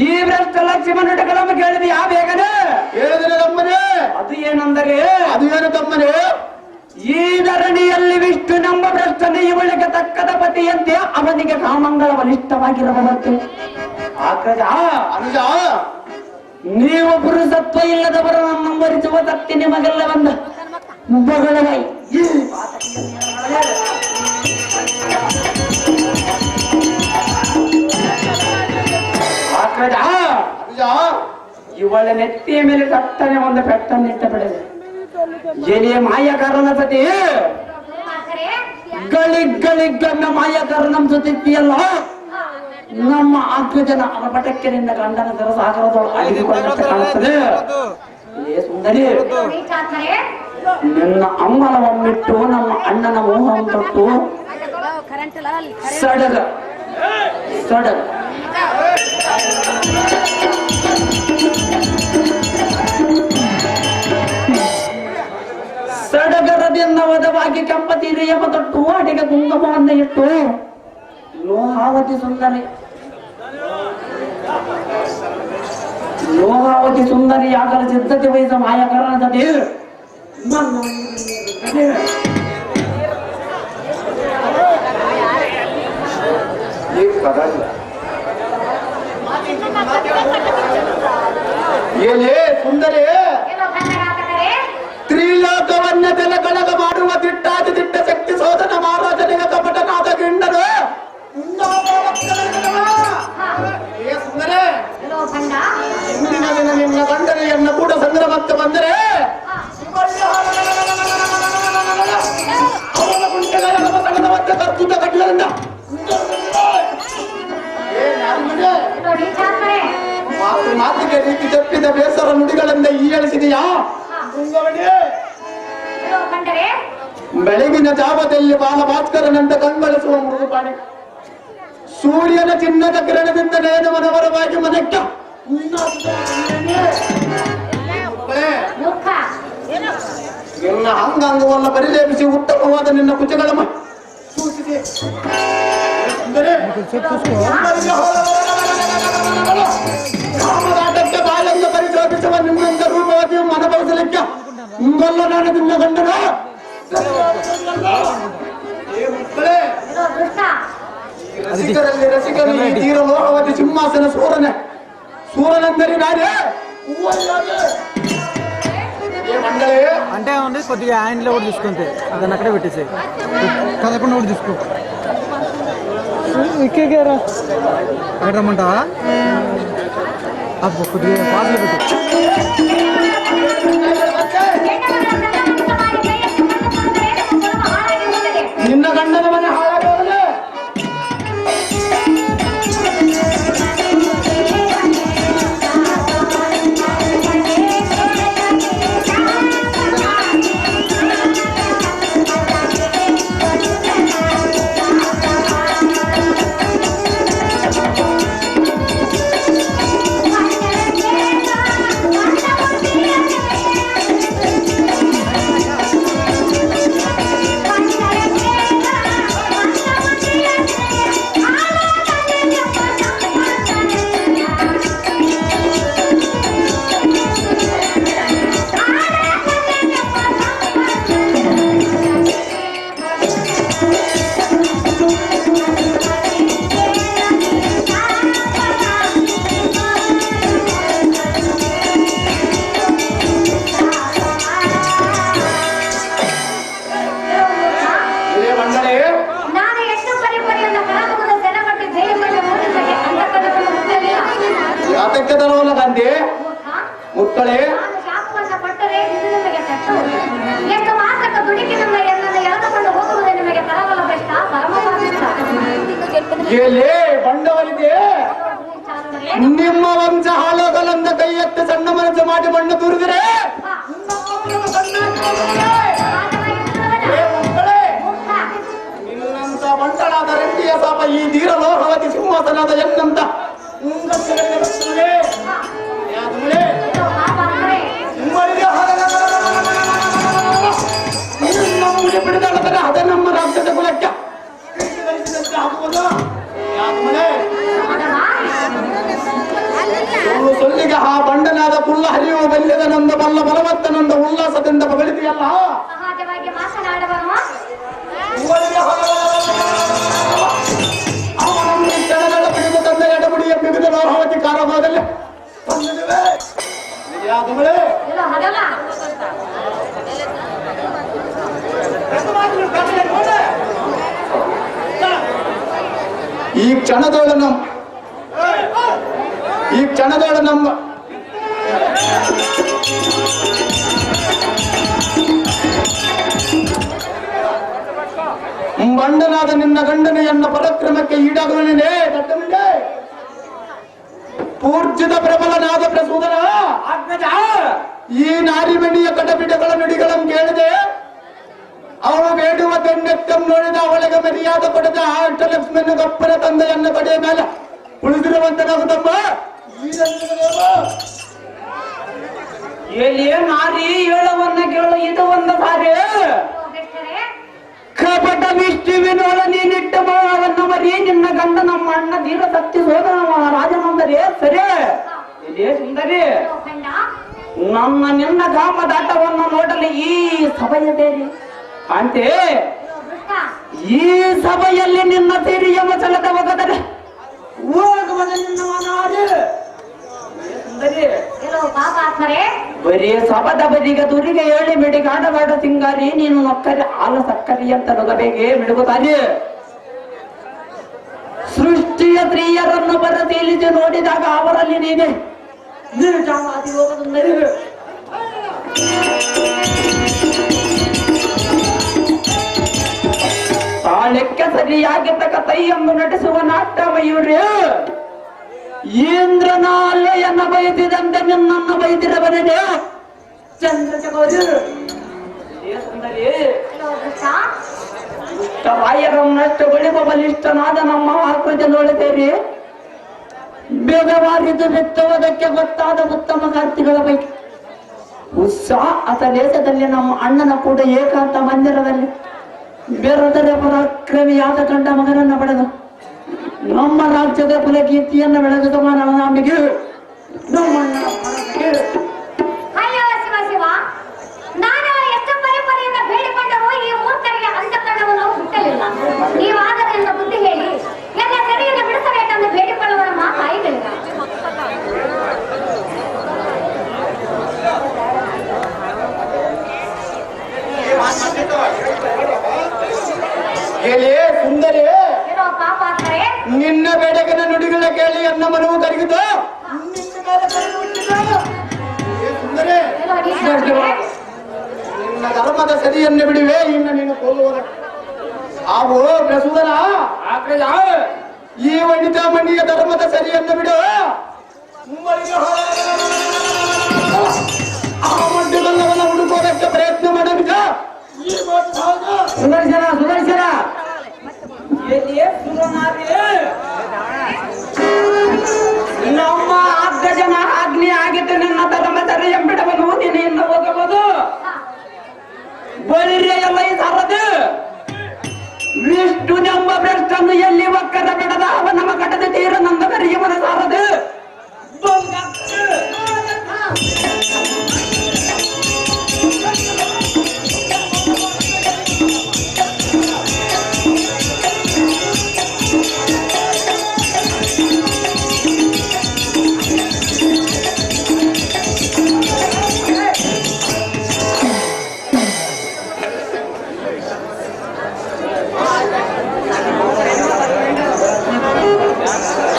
ಈ ಭ್ರಷ್ಟ ಲಕ್ಷ್ಮಣಗಳನ್ನು ಕೇಳಿದ ಯಾವ ಬೇಗನೆ ಹೇಳಿದರೆ ತಮ್ಮನೇ, ಅದು ಏನಂದರೆ ಅದು ಏನು ತಮ್ಮನೇ? ಈ ಧರಣಿಯಲ್ಲಿ ವಿಷ್ಣುನೆಂಬ ಭ್ರಷ್ಟನೆ ಇವಳಿಗೆ ತಕ್ಕದ ಪತಿಯಂತೆ ಅವನಿಗೆ ಕಾಮಂಗಳ ಬಲಿಷ್ಠವಾಗಿರಬಹುದು. ಆಕಜ ಅನುಜ, ನೀವು ಪುರುಷತ್ವ ಇಲ್ಲದವರನ್ನು ಮರಿಸುವ ಶಕ್ತಿ ನಿಮಗೆಲ್ಲ ಬಂದ ಬಗಳವೈ ಈ ಆಕಜ ಅನುಜ, ಇವಳ ನೆತ್ತಿಯ ಮೇಲೆ ತಟ್ಟನೆ ಒಂದು ಪೆಟ್ಟನ್ನಿಟ್ಟ ಬಿಡದೆ ಎಲೆಯ ಮಾಯಕಾರನ ಸತಿ ದುರ್ಮಾರ್ಗರೇ, ಗಳಿಗೊಮ್ಮೆ ಮಾಯಕಾರನ ಸುತ್ತಿಯಲ್ಲ ನಮ್ಮ ಆಕೃಜನ ಅರಪಟಕ್ಕೆ ನಿನ್ನ ಗಂಡನ ಸಾಗರದೊಳಗೆ ಅಡಗಿಕೊಂಡಂತೆ ಕಾಣುತ್ತದೆ. ಏ ಸುಂದರಿ, ನೀಚಾತ್ಮರೇ, ನಿನ್ನ ಅಂಬಲವನ್ನಿಟ್ಟು ನಮ್ಮ ಅಣ್ಣನ ಮೋಹವನ್ನು ತೊಟ್ಟು ಸಡಗ ಸಡಗ ಸಡಗರದಿಂದ ವಧವಾಗಿ ಕೆಂಪತೀರಿಯ ತೊಟ್ಟು ಅಡಿಗೆ ಕುಂಕುಮವನ್ನು ಇಟ್ಟು ಲೋಹಾವತಿ ಸುಂದರಿ ಆಗಲು ಸಿದ್ಧತೆ ವಹಿಸ ಮಾಯಕರಣದಲ್ಲಿ ಏನೇ ಸುಂದರಿ, ಎಲ್ಲೋ ಗಂಡಗಾತಕರೇ, ಸ್ತ್ರೀ ಲೋಕವನ್ನ ತೆಲಕಳಗ ಮಾಡುವ ದಿಟ್ಟಾದಿ ದಿಟ್ಟ ಶಕ್ತಿ ಸೋದನ ಮಹಾರಾಜನಿಗೆ ಕಪಟನಾದ ಗಿಂಡನು ಏ ಸುಂದರೇ, ಎಲ್ಲೋ ಗಂಡ ಇಂದಿನ ದಿನ ನಿನ್ನ ಗಂಡನೆಯನ್ನ ಕೂಡ ಸಂಗ್ರಮಕ್ಕೆ ಬಂದರೆ ಅವನ ಗುಂಟೆಗಳ ತಗದ ಮತ್ತೆ ಕರ್ತುತ ಕಟ್ಟಲಿಂದ ನೋಡಿ ಚಾತ್ರೆ ಮಾತಿಗೆ ರೀತಿ ತಪ್ಪಿದ ಬೇಸರ ನುಡಿಗಳಿಂದ ಹೀಯಳಿಸಿದೆಯಾ ಎಲ್ಲೋ ಗಂಡರೇ ಬೆಳಗಿನ ಜಾವದಲ್ಲಿ ಬಾಲಭಾಸ್ಕರನಂತ ಕಂಗೊಳಿಸುವ ಮೃದುಪಾಣಿ ಸೂರ್ಯನ ಚಿನ್ನದ ಕಿರಣದಿಂದ ನೇನವನವರವಾಗಿ ಮನಕ್ಕೆ ಮುಖ ನಿನ್ನ ಅಂಗಾಂಗವನ್ನ ಪರಿಲೇಪಿಸಿ ಉತ್ತಮವಾದ ನಿನ್ನ ಕುಚಗಳ ಸೂಚಿಸಿ ಕಾಮದಾಟಕ್ಕೆ ಬಾಳೆಂದು ಪರಿಶೋಧಿಸುವ ನಿಮ್ಮಂತ ರೂಪವಾಗಿ ಮನಬರಿಸಲಿಕ್ಕೆ ಹಿಂಗೊಲ್ಲ ನಾನು ನಿನ್ನ ಗಂಡನ ಎಲ್ಲೋ ದುಷ್ಟ ರಸಿಕರಲ್ಲಿ ರಸಿಕರು ಈ ತೀರ ಲೋಹವತಿ ಸಿಂಹಾಸನ సూరనందరి నారే ఏ మండలే అంటే ఉంది కొద్దిగా హ్యాండ్లో కూడా తీసుకుంటే అదని అక్కడే పెట్టేసాయి కదకుండా కూడా తీసుకో ఇక్కేరా ఎక్కడ రమ్మంటావా అప్పుడు కొద్దిగా పాటలు పెట్టు నిన్న గండల మನೆ ಹಾಳಾಗೋದಲ್ಲ ಮುಕ್ಕಳೆ ಶಾಪವನ್ನು ಕೊಟ್ಟರೆ ಇದು ನಿಮಗೆ ತಟ್ಟು ಎಷ್ಟು ಮಾತ್ರಕ ದುಡುಕಿ ನಮ್ಮ ಎನ್ನನ್ನು ಎಳೆದುಕೊಂಡು ಹೋಗುವುದೇ ನಿಮಗೆ ತರಬಲ ಬೆಷ್ಟ ಪರಮಪಾಪಿಷ್ಟ ಏಲೇ ಬಂಡವಲಿದೆ ನಿಮ್ಮ ವಂಶ ಹಾಳೋಗಲಂದ ಕೈ ಎತ್ತಿ ಸಣ್ಣ ಮನಸ್ಸು ಮಾಡಿ ಮಣ್ಣು ತುರಿದರೆ ನಿನ್ನಂತ ಬಂಟಳಾದ ರೆಡ್ಡಿಯ ಸಾಪ ಈ ಧೀರ ಲೋಹವತಿ ಸಿಂಹಾಸನದ ಎನ್ನಂತ ಬಿಡಿದಾಡುತ್ತಾರೆ ಅದೇ ನಮ್ಮ ರಾಜ್ಯದ ಕುಲಕ್ಕೆ ಸೊಲ್ಲಿಗೆ ಆ ಬಂಡನಾದ ಕುಲ್ಲ ಹರಿಯುವ ಬಲ್ಯದ ನಂದ ಬಲ್ಲ ಬಲವತ್ತನಂದ ಉಲ್ಲಾಸದಿಂದ ಬಗಳಿದೆಯಲ್ಲ ಸಹಜವಾಗಿ ಮಾತನಾಡುವನು ಅವನನ್ನು ಕ್ಷಣಗಳ ಬಿಡಿದು ತಂದ ಎಡಬುಡಿಯ ಬಿಗಿದ ಲೋಹವತಿ ಕಾರವಾದಲ್ಲಿ ಎಲ್ಲೋ ಹಗಲ ಈ ಕ್ಷಣದೊಳ ನಮ್ಮ ಬಂಡನಾದ ನಿನ್ನ ಗಂಡನೆಯನ್ನ ಪರಾಕ್ರಮಕ್ಕೆ ಈಡಾಗುವನೇ ದಟ್ಟಮಿಂಡೆ ಪೂರ್ಜಿತ ಪ್ರಬಲನಾದ ಪ್ರಸೂದನ ಈ ನಾರಿಮಣಿಯ ಕಟಪಿಟಗಳ ನುಡಿಗಳನ್ನು ಕೇಳಿದೆ ಅವಳು ಬೇಡುವ ತೆನ್ನೆತ್ತಂ ನೋಡಿದ ಅವಳಿಗೆ ಮರ್ಯಾದ ಕೊಡದ ಅಷ್ಟಲಕ್ಷ್ಮಿಯನ್ನು ಗಪ್ಪನ ತಂದೆಯನ್ನ ಕಡೆಯ ಮೇಲೆ ಉಳಿದಿರುವಂತನಾಗುತ್ತಮ್ಮ ಎಲ್ಲಿ ನಾರಿ ಹೇಳವನ್ನ ಕೇಳು ಇದು ಒಂದು ಸಾರಿ ಕಪಟ ವಿಷ್ಣುವಿನೋಳ ನೀನಿಟ್ಟ ಭಾವವನ್ನು ಮರಿ ನಿನ್ನ ಗಂಡ ನಮ್ಮ ಅಣ್ಣ ಧೀರ ಸತ್ಯ ಸೋದರ ರಾಜನಂದರೇ ಸರಿ ಇದೇ ಸುಂದರಿ ನನ್ನ ನಿನ್ನ ಕಾಮದಾಟವನ್ನು ನೋಡಲು ಈ ಸಭೆಯದೇರಿ ಅಂತೆ ಈ ಸಭೆಯಲ್ಲಿ ನಿನ್ನ ಸೇರಿಯ ಮಸಲದ ಒಗದರೆ ಹೋಗುವ ನಿನ್ನ ನಾರಿ ಸುಂದರಿ ಎಲ್ಲೋ ಪಾಪಾತ್ಮರೇ, ಬರೀ ಸಬದ ಬದಿಗೆ ದುರಿಗೆ ಹೇಳಿ ಮಿಡಿಗಾಡಬಾಡ ಸಿಂಗಾರಿ ನೀನು ನೊಕ್ಕರಿ ಹಾಲ ಸಕ್ಕರಿ ಅಂತ ನುಗಬೇಗೆ ಮಿಡುಗುತ್ತಾನೆ. ಸೃಷ್ಟಿಯ ಸ್ತ್ರೀಯರನ್ನು ಪರಿಶೀಲಿಸಿ ನೋಡಿದಾಗ ಅವರಲ್ಲಿ ನೀನೆ ನಿರ್ಜಾವಾದಿ ಹೋಗದು ನರಿವೆ. ತಾಳಕ್ಕೆ ಸರಿಯಾಗಿದ್ದ ಕೈಯನ್ನು ನಟಿಸುವ ನಾಟ್ಯ ಮಯೂರಿ ಇಂದ್ರನಾಲೆಯನ್ನು ಬಯಸಿದಂತೆ ನಿನ್ನನ್ನು ಬಯಸಿರಬರದೆ ಚಂದ್ರಚಕೋರಿ ರಾಯರನ್ನಷ್ಟು ಬಳಿವ ಬಲಿಷ್ಠನಾದ ನಮ್ಮ ಆಕೃತಿ ನೋಡಿದ್ದೇರಿ. ಬೇಗವಾರಿದು ಬಿತ್ತುವುದಕ್ಕೆ ಗೊತ್ತಾದ ಉತ್ತಮ ಕಾರ್ತಿಗಳ ಪೈಕಿ ಉತ್ಸಾಹ ಅತ ದೇಶದಲ್ಲಿ ನಮ್ಮ ಅಣ್ಣನ ಕೂಡ ಏಕಾಂತ ಮಂದಿರದಲ್ಲಿ ಬೆರದರೆ ಪರಾಕ್ರಮಿಯಾದ ಕಂಡ ಮಗನನ್ನು ಪಡೆದು ನಮ್ಮ ರಾಜ್ಯದ ಕುಲಕೀರ್ತಿಯನ್ನು ಬೆಳೆದ ನಮಗೆ ನಮ್ಮಣ್ಣನ ಅಯ್ಯೋ ಶಿವ ಶಿವ, ನಾನು ಎಷ್ಟು ಪರಿಪರಿಯಿಂದ ಬೇಡಿಕೊಂಡರೂ ಈ ಮೂರ್ಖರಿಗೆ ಅಂತಃಕರಣವನ್ನು ಹುಟ್ಟಲಿಲ್ಲ. ನೀವಾದರಿಂದ ಬುದ್ಧಿ ಹೇಳಿ ಎಲ್ಲ ಸರಿಯನ್ನು ಬಿಡಿಸಬೇಕೆಂದು ಬೇಡಿಕೊಳ್ಳುವ ನಮ್ಮ ತಾಯಿಗಳಿಗ. ಹೇಳಿ ಸುಂದರಿ, ಏನೋ ಪಾಪಾತ್ಮರೇ, ನಿನ್ನ ಬೇಡಗಿನ ನುಡಿಗಳ ಕೇಳಿ ಅನ್ನ ಮನವು ಕರಗಿದ ಸುಂದರಿ, ಏನೋ ನೀಚರೇ, ನಿನ್ನ ಧರ್ಮದ ಸರಿಯನ್ನು ಬಿಡುವೆ. ಇನ್ನು ನೀನು ಕೊಲ್ಲುವ ಆವು ಪ್ರಸೂದನ ಈ ವನಿತ ಮಣಿಯ ಧರ್ಮದ ಸರಿಯನ್ನು ಬಿಡು. ಆ ಮಧ್ಯದಲ್ಲವನ್ನ ಹುಡುಕೋದಕ್ಕೆ ಪ್ರಯತ್ನ ಮಾಡಬೇಕ. ಸುದರ್ಶನ ಸುದರ್ಶನ ನಮ್ಮ ಅಗ್ಗಜನ ಆಜ್ಞೆ ಆಗಿದ್ದು ನಿನ್ನ ಧರ್ಮ ಸರಿ ಎಂಬಿಡವನು ನೀನೆಯಿಂದ ಹೋಗಬಹುದು. ಬಳಿರೆ ಎಲ್ಲ ಈ ಸಾರದು ವಿಷ್ಣುನೆಂಬ ಭ್ರಷ್ಟನ್ನು ಎಲ್ಲಿ ಒಕ್ಕದ ಬಿಡದ ಅವ ನಮ್ಮ ಕಟ್ಟದ ತೀರ ನಂದಕರಿಗೆ ಮನ ಸಾರದು.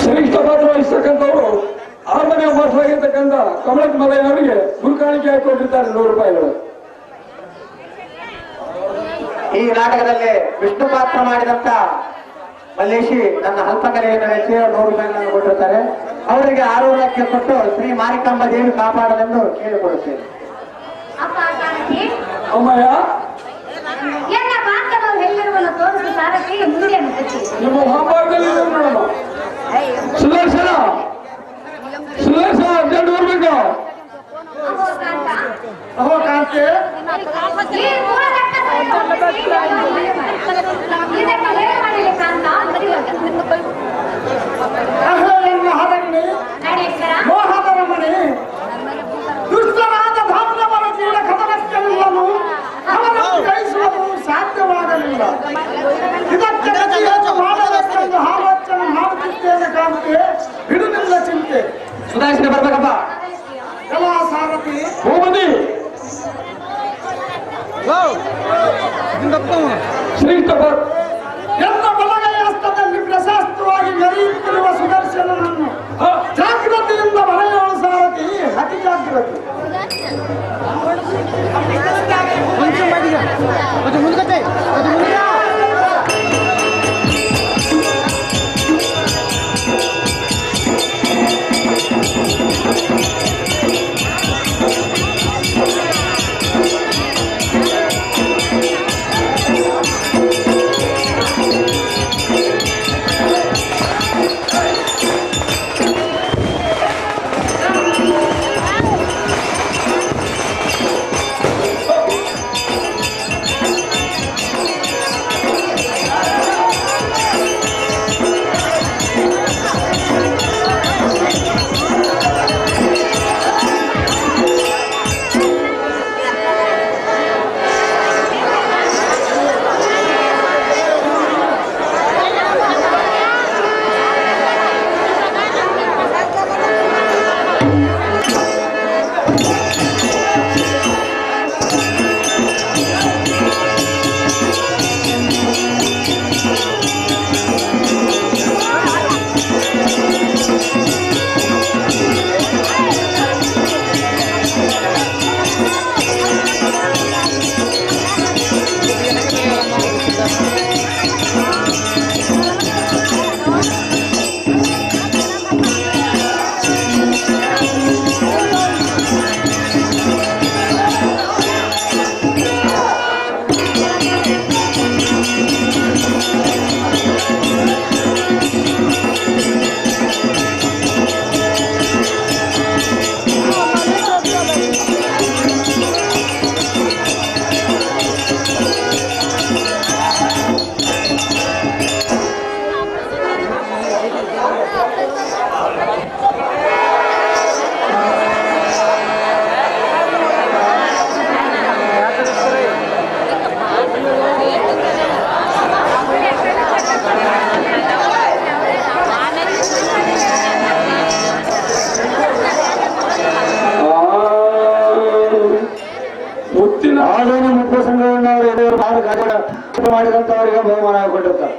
ಶ್ರೇಷ್ಠ ಪಾತ್ರ ವಹಿಸ್ತಕ್ಕಂಥವ್ರು ಆರನೇ ವರ್ಷವಾಗಿರ್ತಕ್ಕಂಥ ಕಮಲಕ್ ಮಲಯವರಿಗೆ ಗುರುಕಾಣಿಕೆ ಹಾಕಿಕೊಂಡಿದ್ದಾರೆ 100 ರೂಪಾಯಿಗಳು. ಈ ನಾಟಕದಲ್ಲಿ ವಿಷ್ಣು ಪಾತ್ರ ಮಾಡಿದಂತ ಮಲ್ಲೇಶಿ ನನ್ನ ಅಲ್ಪಕಲೆಯನ್ನು ಮೆಚ್ಚಿ 100 ರೂಪಾಯಿಗಳನ್ನು ಕೊಟ್ಟಿರ್ತಾರೆ. ಅವರಿಗೆ 600 ಕೊಟ್ಟು ಶ್ರೀ ಮಾರಿಕಾಂಬ ದೇವಿ ಕಾಪಾಡಲೆಂದು ಕೇಳಿಕೊಳ್ಳುತ್ತೇನೆ. ಅಪ್ಪ ಸಾರಥಿ, ಅಮ್ಮಯ್ಯ, ಎನ್ನ ಬಾಂಧವರು ಎಲ್ಲರನ್ನು ತೋರಿಸಿ ಸಾರಥಿ ಮುಂದೆಯನ್ನು ಕಚ್ಚಿ. ನಿಮ್ಮ ಮಹಾಭಾರತದಲ್ಲಿ ನೋಡೋಣ. ಸುದರ್ಶನ ಸುದರ್ಶನ ಅರ್ಜೆಂಟ್ ಬರ್ಬೇಕು. ಅಹೋ ಕಾಂತ, ಅಹೋ ಕಾಂತಿ, ಈ ಮೂಲಘಟ್ಟ ಇದಕ್ಕೆ ಏನು ಮಾಡಲಿ ಕಾಂತ? ಅಹೋ ಎನ್ನ ಹರಣ್ಣಿ, ನಡೇಶ್ವರ, ಮೋಹದರ ಮನೆ, ದುಷ್ಟರಾದ ಧಾಮ್ಯವರ ಕೂಡ ಕದನಕ್ಕೆಲ್ಲನು ಅವರನ್ನು ಜಯಿಸುವುದು ಸಾಧ್ಯವಾಗಲಿಲ್ಲ. ಇದಕ್ಕೆ ಗತಿಯನ್ನು ಮಾಡಬೇಕೆಂದು ಆಲೋಚನೆ ಮಾಡುತ್ತಿದ್ದೇನೆ ಕಾಂತಿ. ಬಿಡುನಿಲ್ಲ ಚಿಂತೆ. ಸುದರ್ಶನ ಬರ್ಬೇಕಪ್ಪ. ಎಲ್ಲ ಸಾರಥಿ, ಹೋಮದಿ ಶ್ರೇಷ್ಠ ಎಲ್ಲ ಬಲಗೈ ಹಸ್ತದಲ್ಲಿ ಪ್ರಶಸ್ತವಾಗಿ ಮೆರೆಯುತ್ತಿರುವ ಸುದರ್ಶನನನ್ನು ಜಾಗೃತಿಯಿಂದ ಬರೆಯೋಳು ಸಾರಥಿ, ಅತಿ ಜಾಗೃತಿ. కొంచెం బయటికి కొంచెం ముందుకొచ్చాయి కొంచెం ముందుగా ಪಾತ್ರ ಮಾಡಿದಂತವರಿಗೆ ಬಹುಮಾನ ಕೊಟ್ಟಿರ್ತಾರೆ.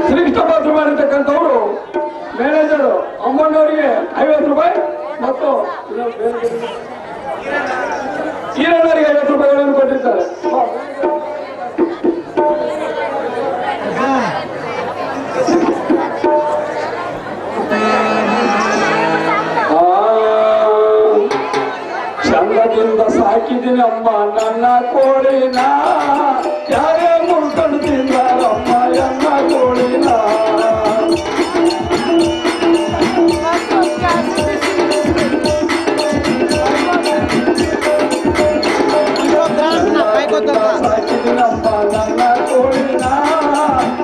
ಶ್ರೇಷ್ಠ ಪಾತ್ರ ಮಾಡಿರ್ತಕ್ಕಂಥವ್ರು ಮ್ಯಾನೇಜರ್ ಅಮ್ಮಣ್ಣವರಿಗೆ 50 ರೂಪಾಯಿ ಮತ್ತು ಈರಣ್ಣವರಿಗೆ 50 ರೂಪಾಯಿಗಳನ್ನು ಕೊಟ್ಟಿರ್ತಾರೆ. ಚಂದದಿಂದ ಸಾಕಿದ್ದೀನಿ ಅಮ್ಮ ನನ್ನ ಕೋಳಿನ, ಯಾರೇ ಮುಳ್ಕೊಂಡು ತಿಂದಾರಮ್ಮ ಎನ್ನ ಕೋಳಿನ. ಸಾಕಿದ್ದೀನಮ್ಮ ನನ್ನ ಕೋಳಿನ,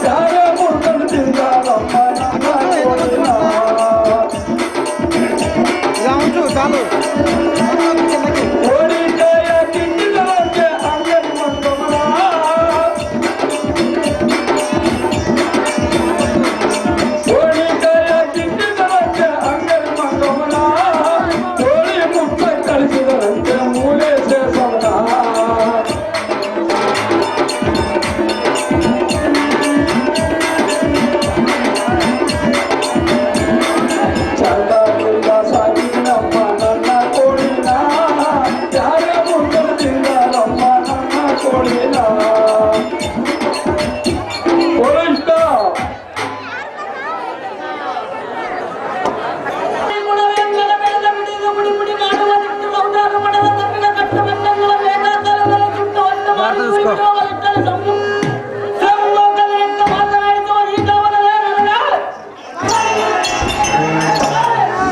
ಯಾರೇ ಮುಳ್ಕೊಂಡು ತಿಂದಾರಮ್ಮ ನನ್ನ ಕೋಳಿನ. చాలు ಕೋಳಿಕಾಯ ಕಿಂಡಿದಕ್ಕೆ ಅಂಗಡಿ ಮಂಗಮನ, ಕೋಳಿಕಾಯ ಕಿಂಡಿದಕ್ಕೆ ಅಂಗಡಿ ಮಂಗಮನ, ಕೋಳಿ ಮುಟ್ಟ ಕಳಿಸಿದರಂತೆ ಮೂಲೆ ಸೇಸವನ. ಚಂದದಿಂದ ಸಾಕಿನಮ್ಮ ನನ್ನ ಕೋಳಿನ, ಯಾರೇ ಮುಟ್ಟಲು ತಿಂದಾರಮ್ಮ ನನ್ನ ಕೋಳಿನ. ಕೋಳಿ ಇಷ್ಟ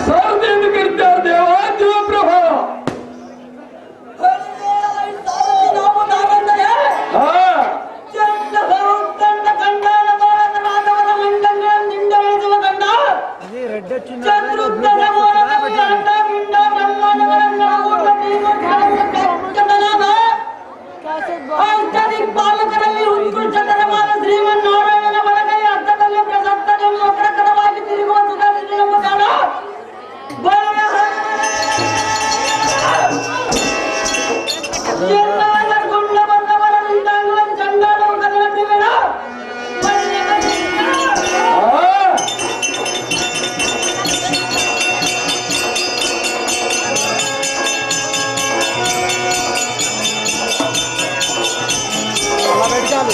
ಸರ್ದಿಂದ ಕರಿತಾರೆ ದೇವ ದೇವಪ್ರಭ. రెడ్ వచ్చింది ಬಾಲಕರಲ್ಲಿ ಉತ್ಕೃಷ್ಟತರವಾದ ಶ್ರೀಮನ್ನಾರಾಯಣನ ಬಲಗೈ ಅರ್ಥದಲ್ಲಿ ಪ್ರಸಕ್ತದಲ್ಲಿ ವಕ್ರಕರವಾಗಿ ತಿರುಗುವ ಸುಧಾರಿಸಿದ ಕಾಲ ಗುಂಡ ಬಂದವರ ನಿಂತಾಗುವ ಚಂಡಾಲವು ಕದಲಟ್ಟಿವೆನ చాలు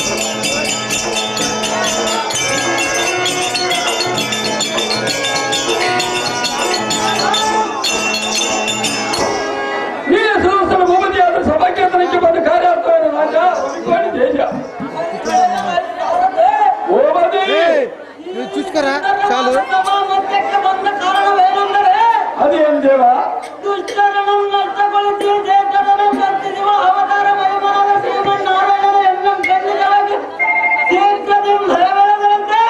ನೀ ಸುರಸನ ಭೂಮತಿಯಾದ ಸಭಾಕೇತನಕ್ಕೆ ಬಂದ ಕಾರ್ಯಾರ್ಥವನ್ನು ರಾಜ ಒಲಿಕೊಂಡು ತೇಜ ಭೂಮತಿ చూసుకరా చాలు ಸಭಾಮಧ್ಯಕ್ಕೆ ಬಂದ ಕಾರಣವೇನೆಂದರೆ ಅದೇನ್ ದೇವ ದುಷ್ಟರನ್ನು ನಷ್ಟಗೊಳಿಸಿ ದೇಶವನ್ನು ಕರ್ತಿಸುವ ಅವತಾರ ಮಹಿಮಾನ ಶ್ರೀಮನ್ನಾರಾಯಣನ ಎನ್ನಂ ಖಂಡಿತವಾಗಿ ಶೀಘ್ರದಿಂದ ಹೊರಬರದಂತೆ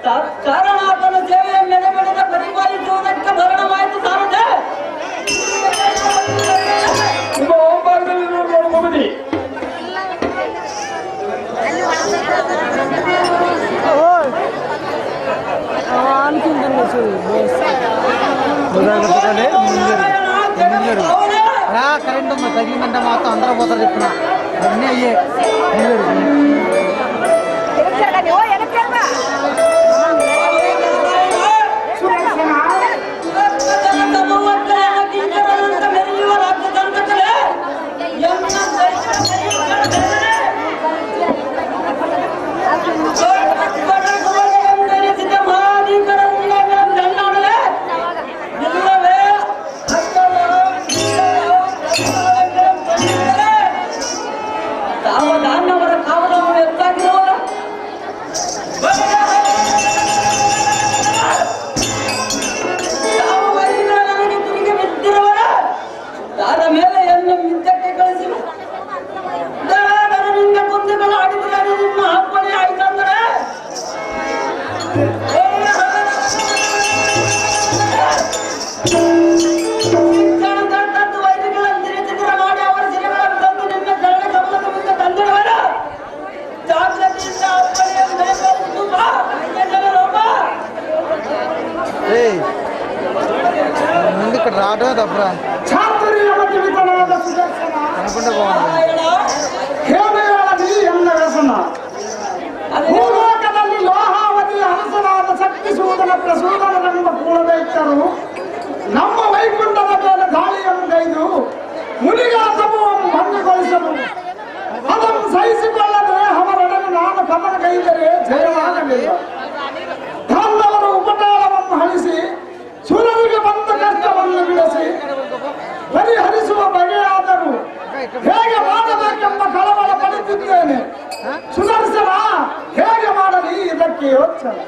ತತ್ಕಾರಣ ಆತನ ಸೇವೆಯ ನೆಲೆಬಿಡದ ಪರಿಪಾಲಿಸುವುದಕ್ಕೆ ಭರಣವಾಯಿತು ಸಾರದೆ ನಿಮ್ಮ ಓಂಭಾಗದಲ್ಲಿ ನೋಡು ಭೂಮತಿ. కరెంట్ ఉంది తగిలిందంటే మాత్రం అందరూ పోతారు చెప్తున్నా అన్నీ అయ్యే ಧಾನ್ಯವರ ಕಾವಲನ್ನು ಎತ್ತಾಗಿರುವರ ತಾವು ವೈದ್ಯರ ನನಗೆ ತಿರುಗಿ ಬಿದ್ದಿರುವರ ತಾದ ಮೇಲೆ ಎನ್ನು ಮಿಂಚಕ್ಕೆ ಕಳಿಸಿ ನಿನ್ನ ಕುಂದಿಗಳು ಆಡಿದರೆ ನಿಮ್ಮ ಅಪ್ಪಣೆ ಆಯ್ತಂದ್ರೆ ವೈದ್ಯಗಳನ್ನು ತಿರುಚಿದ್ರ ಮಾಡಿ ಅವರ ಸಿರಿಗಳನ್ನು ತಂದು ನಿನ್ನ ಕರಣ ಗಮನದ ಮುಂದೆ ತಂದಿರುವರ ಜಾಗ್ರತೆಯಿಂದ ಅಪ್ಪಣೆಯನ್ನು ನೆರವೇರಿಸು ಬಾ ರೋಗ ముందు ఇక్కడ రావడమే తప్పరా ఛాతుర్య జీవితంలో ತಂದೆಯಾದ ಸುದರ್ಶನ అనుకుంటే బాగుంది ಹೇಮೆಯಾಳದಿ ಎನ್ನ ವ್ಯಸನ ಭೂಲೋಕದಲ್ಲಿ ಲೋಹಾವತಿ ಅರಸನಾದ ಶಕ್ತಿಸೂದನ ಪ್ರಸೂದನರೆಂಬ ಕೂಳದೈತರು ನಮ್ಮ ವೈಕುಂಠದ ಮೇಲೆ ದಾಳಿಯನ್ನು ಗೈದು ಮುನಿಗಾಸವನ್ನು ಭಂಗಗೊಳಿಸಲು ಅದನ್ನು ಸಹಿಸಿಕೊಳ್ಳದೆ ಅವರೊಡನೆ ನಾನು ಗಮನಗೈದರೆ ಜಯವಾಗಲಿಲ್ಲ. ಪಾಂಡವರು ಉಪಟಾಳವನ್ನು ಹಳಿಸಿ ಸುರರಿಗೆ ಬಂದ ಕಷ್ಟವನ್ನು ಬಿಡಿಸಿ ಪರಿಹರಿಸುವ ಬಗೆಯಾದರೂ ಹೇಗೆ ಮಾಡಬೇಕೆಂಬ ಕಳವಳ ಪಡೆದಿದ್ದೇನೆ. ಸುದರ್ಶನ ಹೇಗೆ ಮಾಡಲಿ ಇದಕ್ಕೆ ಯೋಚನೆ.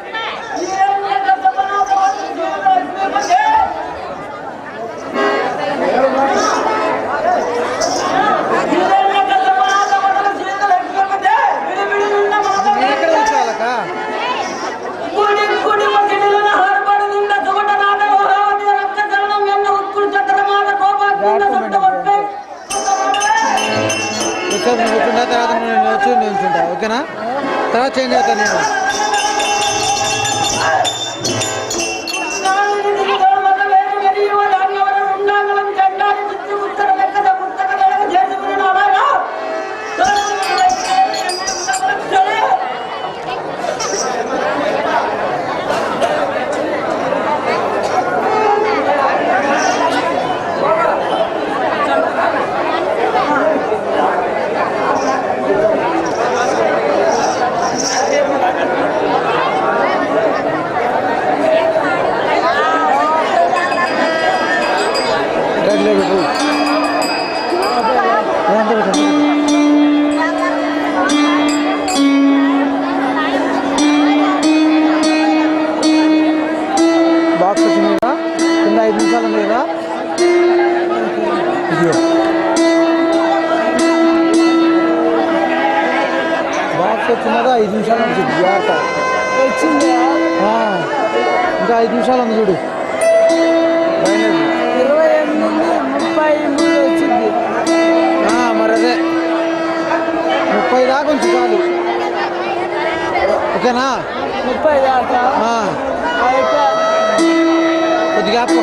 ఒకసారి నువ్వు కూర్చుంటా తర్వాత నేను వచ్చి నిల్చుంటా ఓకేనా తర్వాత చేంజ్ అవుతాను నేను బాక్స్ వచ్చింది కదా కింద 5 నిమిషాలు ఉంది కదా బాక్స్ వచ్చిందా 5 నిమిషాలు వచ్చింది జాగ్రత్త వచ్చింది ఇంకా 5 నిమిషాలు ఉంది చూడు 28 నుండి 30 వచ్చింది మరి అదే 30 దాకా ఉంచు చాలు ఓకేనా 30 దాకా కొద్దిగా ఆపు